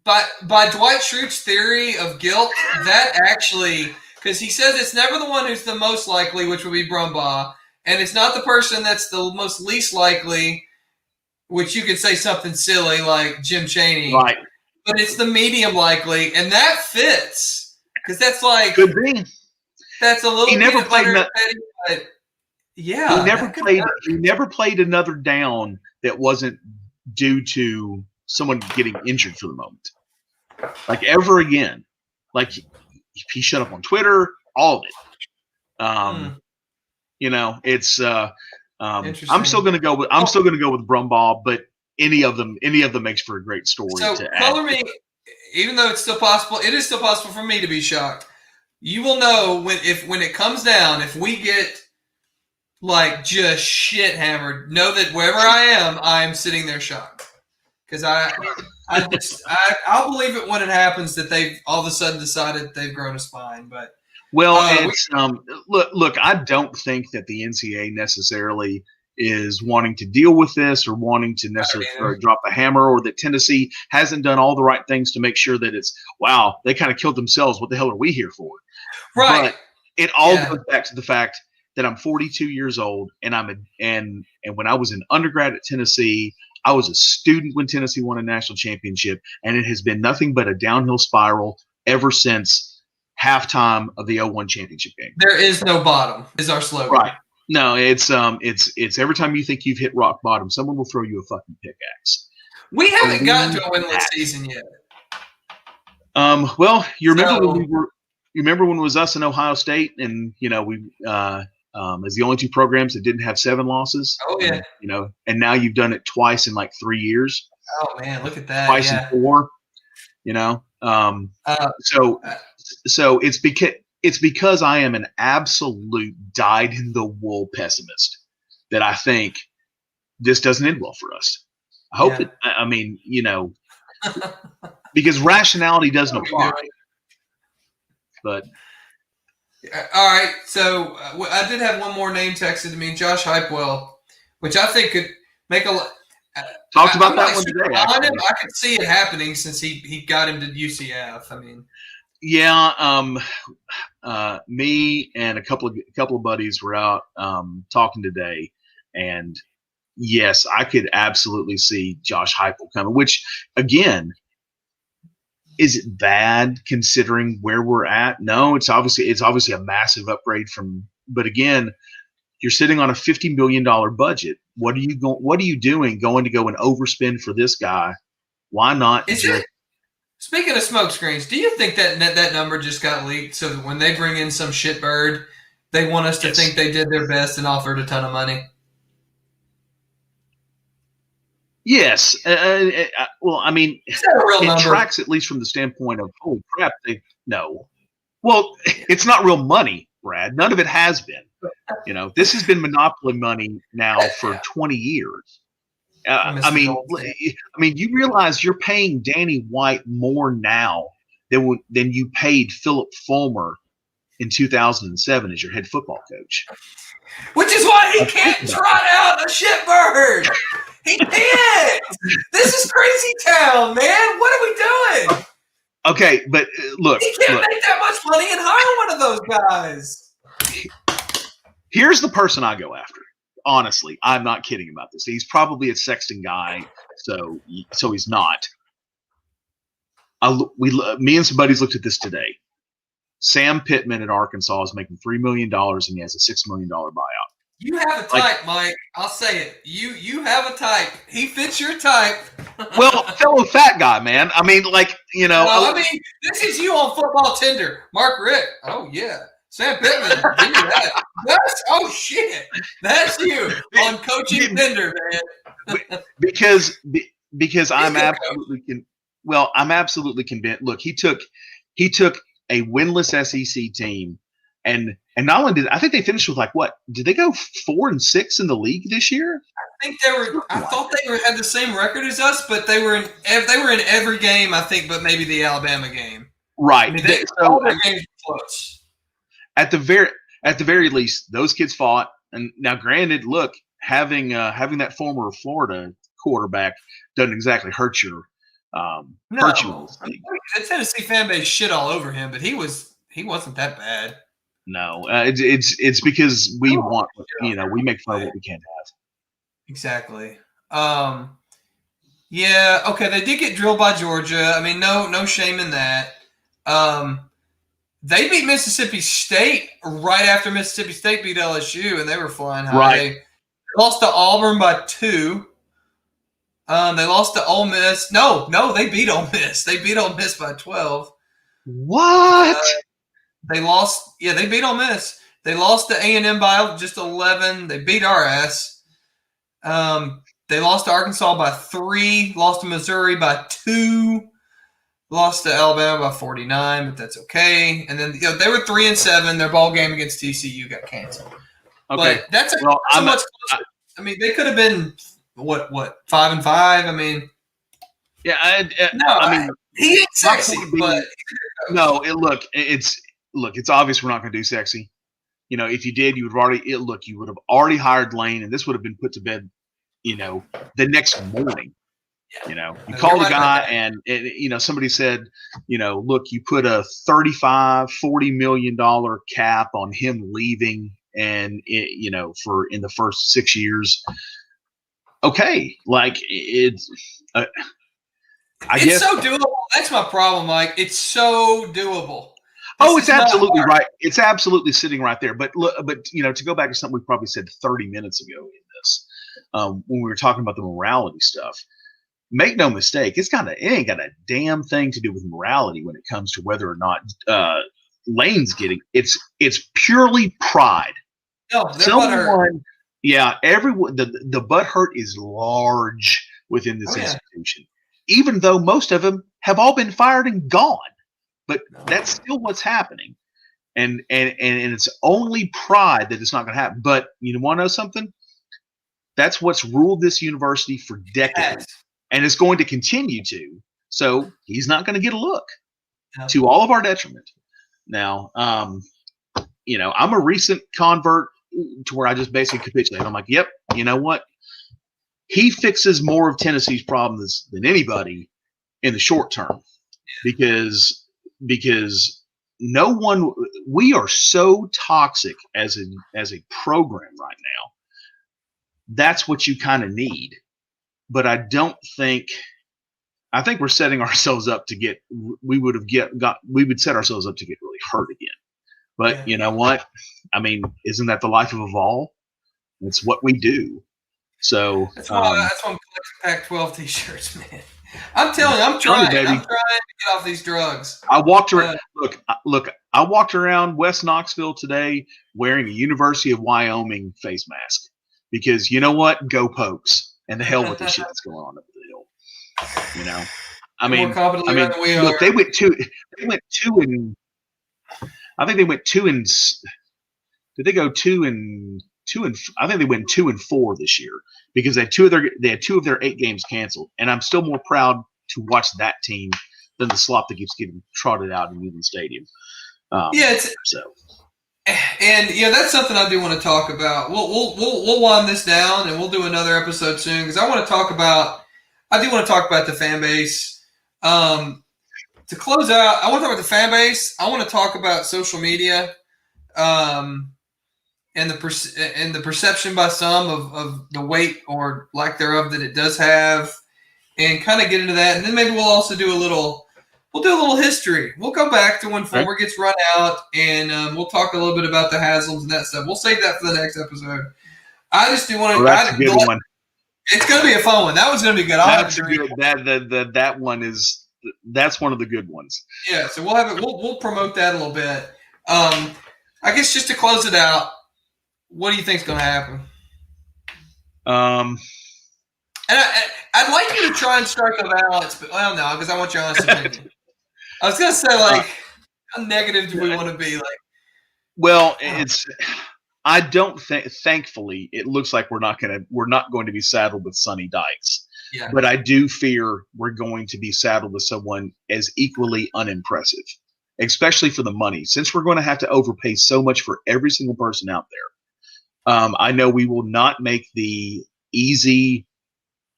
by Dwight Schrute's theory of guilt, that actually, because he says it's never the one who's the most likely, which would be Brumbaugh, and it's not the person that's the most least likely, which you could say something silly like Jim Chaney, right? But it's the medium likely, and that fits, because that's like could be. That's a little. He never played. But yeah, He never played another down that wasn't due to someone getting injured for the moment, like ever again. Like he shut up on Twitter, all of it. It's. I'm still going to go with Brumbaugh, but any of them makes for a great story. So color me, even though it's still possible, it is still possible for me to be shocked. You will know when it comes down, if we get like just shit hammered, know that wherever I am, I'm sitting there shocked. Because I'll believe it when it happens that they've all of a sudden decided they've grown a spine. But look, I don't think that the NCAA necessarily is wanting to deal with this or wanting to necessarily drop a hammer, or that Tennessee hasn't done all the right things to make sure that it's, wow, they kind of killed themselves. What the hell are we here for? Right. But it all goes back to the fact that I'm 42 years old, and and when I was an undergrad at Tennessee, I was a student when Tennessee won a national championship, and it has been nothing but a downhill spiral ever since halftime of the 01 championship game. There is no bottom is our slogan. Right. No, it's every time you think you've hit rock bottom, someone will throw you a fucking pickaxe. We haven't gotten to a winless season yet. Well, you remember when it was us in Ohio State, and we as the only 2 programs that didn't have 7 losses. Oh yeah. And now you've done it twice in like 3 years. Oh man, look at that. Twice in 4. So it's because I am an absolute dyed-in-the-wool pessimist that I think this doesn't end well for us. I hope it. I mean, because rationality doesn't apply. But all right, so I did have one more name texted to me, Josh Hypewell, which I think could make a. Talked about that one today. I could see it happening since he got him to UCF. I mean. Yeah, me and a couple of buddies were out talking today, and yes, I could absolutely see Josh Heupel coming. Which, again, is it bad considering where we're at? No, it's obviously a massive upgrade from. But again, you're sitting on a $50 million budget. What are you doing going to go and overspend for this guy? Why not? Speaking of smoke screens, do you think that number just got leaked so that when they bring in some shitbird, they want us to think they did their best and offered a ton of money? Yes. Well, I mean, it tracks at least from the standpoint of, holy crap, no. Well, it's not real money, Brad. None of it has been. This has been monopoly money now for 20 years. I miss I the mean, gold too. you realize you're paying Danny White more now than you paid Philip Fulmer in 2007 as your head football coach. Which is why he Now, think can't about trot out a shitbird. He can't. This is crazy town, man. What are we doing? Okay, but look, He can't make that much money and hire one of those guys. Here's the person I go after. Honestly, I'm not kidding about this. He's probably a Sexton guy, so he's not. Me and some buddies looked at this today. Sam Pittman at Arkansas is making $3 million and he has a $6 million buyout. You have a type, Mike. I'll say it. You have a type. He fits your type. Well, fellow fat guy, man. I mean, this is you on football Tinder. Mark Rick. Oh yeah. Sam Pittman. Give me that. Oh shit. That's you on coaching Tinder, man. because I'm absolutely convinced. Look, he took a winless SEC team, and not only I think they finished with what? Did they go 4-6 in the league this year? I think they were. I thought they had the same record as us, but they were in every game. I think, but maybe the Alabama game. Right. I mean, all their games were close. At the very least, those kids fought. And now, granted, look, having that former Florida quarterback doesn't exactly hurt you. The Tennessee fan base shit all over him, but he wasn't that bad. No, it's because we we make fun of what we can't have. Exactly. Yeah. Okay. They did get drilled by Georgia. I mean, no shame in that. They beat Mississippi State right after Mississippi State beat LSU, and they were flying high. Right. They lost to Auburn by 2. They lost to Ole Miss. No, they beat Ole Miss. They beat Ole Miss by 12. What? They lost. Yeah, they beat Ole Miss. They lost to A&M by just 11. They beat our ass. They lost to Arkansas by 3. Lost to Missouri by 2. Lost to Alabama by 49, but that's okay. And then they were 3-7. Their ball game against TCU got canceled. Okay, but that's so much closer. I mean, they could have been what 5-5. I mean, yeah. I mean, he ain't sexy, but no. It's obvious we're not going to do sexy. If you did, you would have already hired Lane, and this would have been put to bed, the next morning. You call the guy and somebody said, look, you put a $35-40 million cap on him leaving and for in the first 6 years. Okay. It's so doable. That's my problem, Mike. It's so doable. It's absolutely right. It's absolutely sitting right there. But to go back to something we probably said 30 minutes ago in this, when we were talking about the morality stuff, make no mistake, it ain't got a damn thing to do with morality when it comes to whether or not Lane's getting. It's purely pride. No, butthurt. Yeah, the butthurt is large within this institution, even though most of them have all been fired and gone. But that's still what's happening, and it's only pride that it's not going to happen. But you want to know something? That's what's ruled this university for decades. And it's going to continue to. So he's not going to get a look, to all of our detriment. Now, I'm a recent convert to where I just basically capitulate. I'm like, yep, you know what? He fixes more of Tennessee's problems than anybody in the short term, because we are so toxic as a program right now. That's what you kind of need. But I think we're setting ourselves up to we would set ourselves up to get really hurt again. But you know what? I mean, isn't that the life of a Vol? It's what we do. So that's why I'm collecting Pac-12 t-shirts, man. I'm telling you, I'm trying to get off these drugs. I walked around. Look, I walked around West Knoxville today wearing a University of Wyoming face mask because you know what? Go Pokes. And the hell with the shit that's going on up the hill. I mean, look, they went 2 and I think they went 2 and. Did they go 2 and 2 and? I think they went 2 and 4 this year because they had two of their 8 games canceled, and I'm still more proud to watch that team than the slop that keeps getting trotted out in Neyland Stadium. And that's something I do want to talk about. We'll wind this down and we'll do another episode soon because I do want to talk about the fan base. To close out, I want to talk about the fan base. I want to talk about social media, and the perception by some of the weight or lack thereof that it does have, and kind of get into that. And then maybe we'll also do a little history. We'll go back to when Fulmer gets run out, and we'll talk a little bit about the Haslam's and that stuff. We'll save that for the next episode. I just do want to. That's a good one. It's going to be a fun one. That was going to be good. That one is. That's one of the good ones. Yeah, so we'll have it. We'll promote that a little bit. I guess just to close it out, what do you think is going to happen? And I'd like you to try and strike a balance, but no, because I want your honest opinion. I was going to say, how negative do we want to be? Well, I don't think. Thankfully, it looks like we're not going to be saddled with Sonny Dykes. Yeah. But I do fear we're going to be saddled with someone as equally unimpressive, especially for the money, since we're going to have to overpay so much for every single person out there. I know we will not make the easy,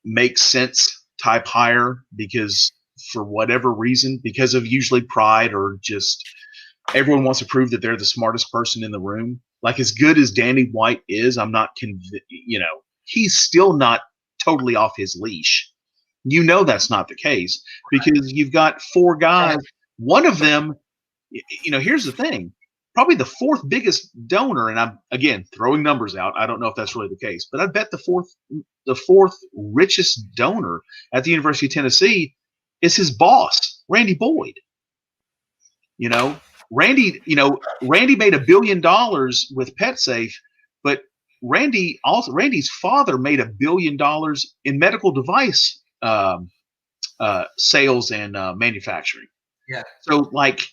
make sense type hire because for whatever reason, because of usually pride or just everyone wants to prove that they're the smartest person in the room. Like as good as Danny White is, I'm not convinced, he's still not totally off his leash. That's not the case because you've got 4 guys. One of them, here's the thing, probably the 4th biggest donor, and I'm again throwing numbers out. I don't know if that's really the case, but I bet the 4th richest donor at the University of Tennessee is his boss, Randy Boyd. Randy made $1 billion with PetSafe, but Randy's father made $1 billion in medical device sales and manufacturing. Yeah. So if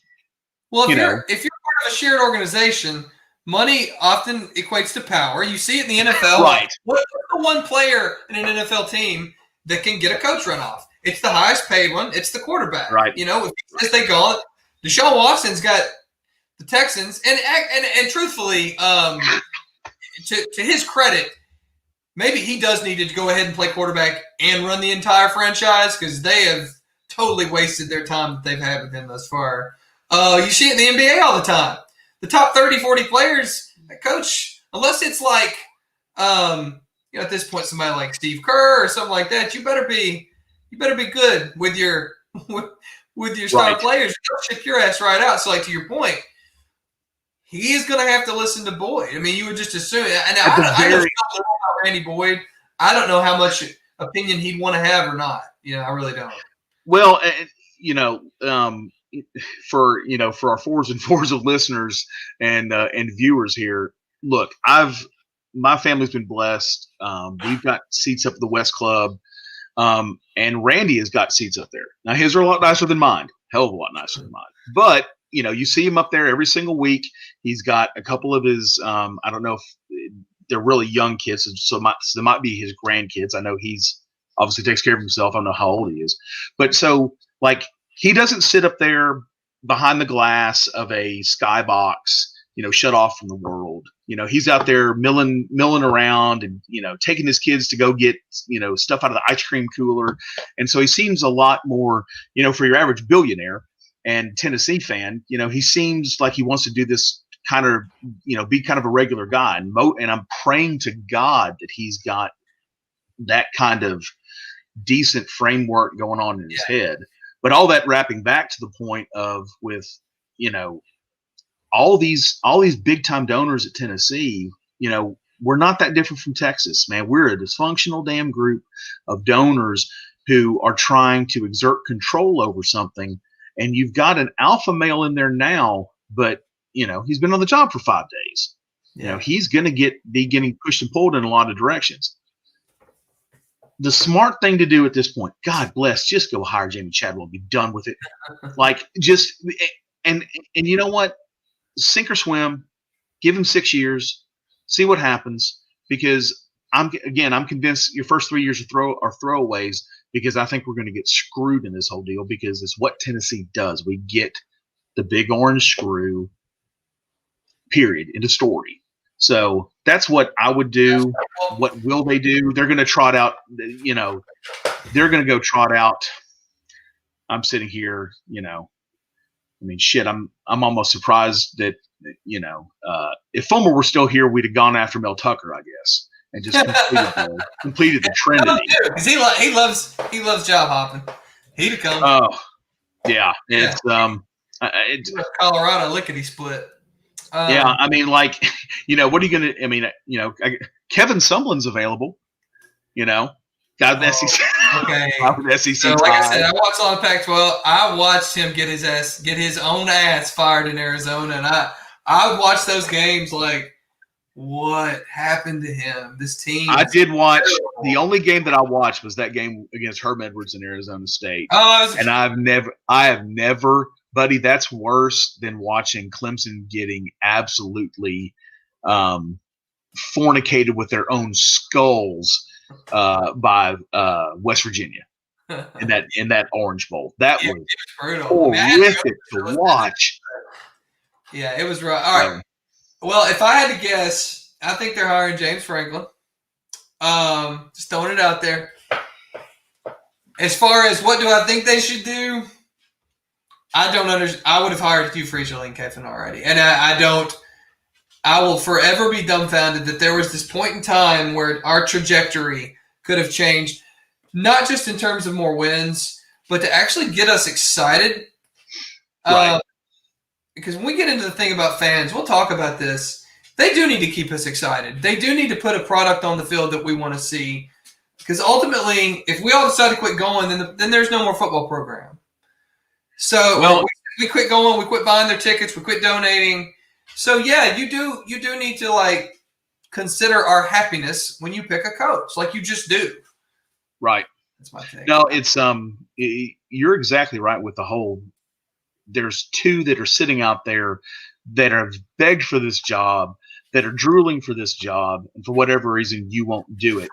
you're part of a shared organization, money often equates to power. You see it in the NFL. Right. What's the one player in an NFL team that can get a coach run off? It's the highest paid one. It's the quarterback. Right. As they call it, Deshaun Watson's got the Texans, and truthfully, to his credit, maybe he does need to go ahead and play quarterback and run the entire franchise because they have totally wasted their time that they've had with him thus far. You see it in the NBA all the time. The top 30, 40 players, coach, unless it's at this point, somebody like Steve Kerr or something like that, you better be good with your star players. They'll ship your ass right out. So, to your point, he is going to have to listen to Boyd. I mean, you would just assume. And I know about Randy Boyd. I don't know how much opinion he'd want to have or not. I really don't. Well, for our 4s and 4s of listeners and viewers here, look, my family's been blessed. We've got seats up at the West Club, and Randy has got seats up there. Now his are a lot nicer than mine, hell of a lot nicer than mine. But you see him up there every single week. He's got a couple of his, I don't know if they're really young kids, so they might be his grandkids. I know he's obviously takes care of himself. I don't know how old he is, but so he doesn't sit up there behind the glass of a skybox, shut off from the world. He's out there milling around and, taking his kids to go get, stuff out of the ice cream cooler. And so he seems a lot more, for your average billionaire and Tennessee fan, he seems like he wants to do this kind of, be kind of a regular guy. And I'm praying to God that he's got that kind of decent framework going on in his head. But all that wrapping back to the point of with, all these big time donors at Tennessee, we're not that different from Texas, man. We're a dysfunctional damn group of donors who are trying to exert control over something. And you've got an alpha male in there now, but he's been on the job for 5 days. He's going to be getting pushed and pulled in a lot of directions. The smart thing to do at this point, God bless, just go hire Jamie Chadwell and be done with it. And you know what? sink or swim. Give him 6 years. See what happens. Because I'm convinced your first 3 years are throwaways. Because I think we're going to get screwed in this whole deal. Because it's what Tennessee does. We get the big orange screw. Period. End of story. So that's what I would do. What will they do? They're going to trot out. They're going to go trot out. I'm sitting here. I mean, shit. I'm almost surprised that if Fulmer were still here, we'd have gone after Mel Tucker, I guess, and just completed the Trinity. Because he loves job hopping. He'd have come. Oh, yeah. It's Colorado lickety split. Yeah, I mean, what are you going to? I mean, Kevin Sumlin's available. Got the SEC. Okay. SEC. So, like I said, I watched a lot of Pac-12. I watched him get his own ass fired in Arizona, and I watched those games. Like, what happened to him? This team. I did watch. The only game that I watched was that game against Herm Edwards in Arizona State. And I have never. Buddy, that's worse than watching Clemson getting absolutely fornicated with their own skulls by West Virginia in that Orange Bowl. That was horrific to watch. Yeah, it was rough. All right. Well, if I had to guess, I think they're hiring James Franklin. Just throwing it out there. As far as what do I think they should do? I don't understand. I would have hired Hugh Freeze or Lane Kiffin already. And I will forever be dumbfounded that there was this point in time where our trajectory could have changed, not just in terms of more wins, but to actually get us excited. Right. Because when we get into the thing about fans, we'll talk about this. They do need to keep us excited. They do need to put a product on the field that we want to see. Because ultimately, if we all decide to quit going, then there's no more football program. So we quit going, we quit buying their tickets, we quit donating. So yeah, you do need to consider our happiness when you pick a coach, like you just do. Right. That's my take. No, it's you're exactly right with the whole. There's two that are sitting out there that have begged for this job, that are drooling for this job, and for whatever reason you won't do it.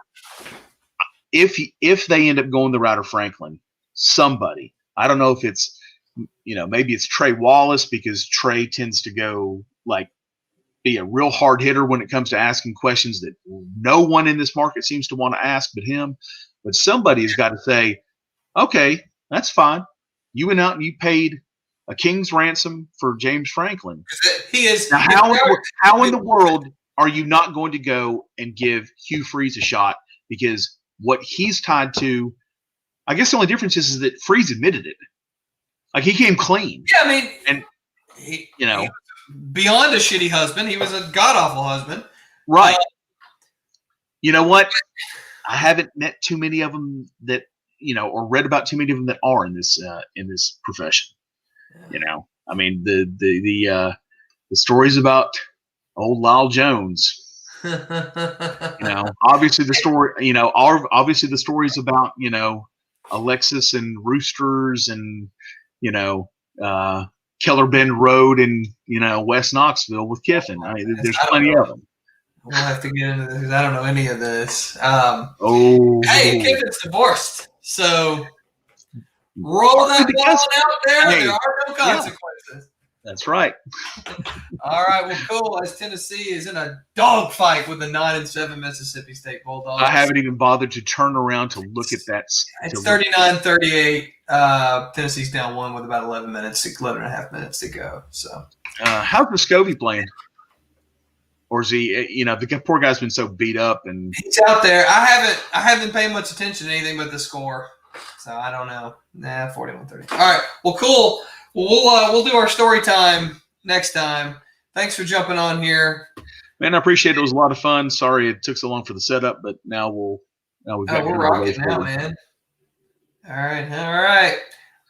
If they end up going the route of Franklin, somebody, I don't know if it's maybe it's Trey Wallace, because Trey tends to go be a real hard hitter when it comes to asking questions that no one in this market seems to want to ask but him. But somebody has got to say, okay, that's fine. You went out and you paid a king's ransom for James Franklin. He is. Now, how in the world are you not going to go and give Hugh Freeze a shot? Because what he's tied to, I guess the only difference is that Freeze admitted it. He came clean. Yeah, I mean, and he was beyond a shitty husband. He was a god-awful husband. Right. You know what? I haven't met too many of them that, or read about too many of them that are in this profession. Yeah. I mean, the stories about old Lyle Jones. Obviously the story. Obviously the stories about Alexis and Roosters and Keller Bend Road and West Knoxville with Kiffin. I mean, there's plenty of them. We'll have to get into this because I don't know any of this. Hey, Kiffin's divorced, so roll that ball out there. Hey, there are no consequences. Yeah, that's right. All right, well, cool. As Tennessee is in a dogfight with the 9-7 Mississippi State Bulldogs. I haven't even bothered to turn around to look at that. It's 39-38. Tennessee's down one with about 11 and a half minutes to go. So, how's Muscovy playing? Or is he? The poor guy's been so beat up, and he's out there. I haven't paid much attention to anything but the score, so I don't know. 41-30. All right. Well, cool. Well, we'll do our story time next time. Thanks for jumping on here. Man, I appreciate it. It was a lot of fun. Sorry it took so long for the setup, but now we've got we're rocking now, man. All right.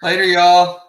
Later, y'all.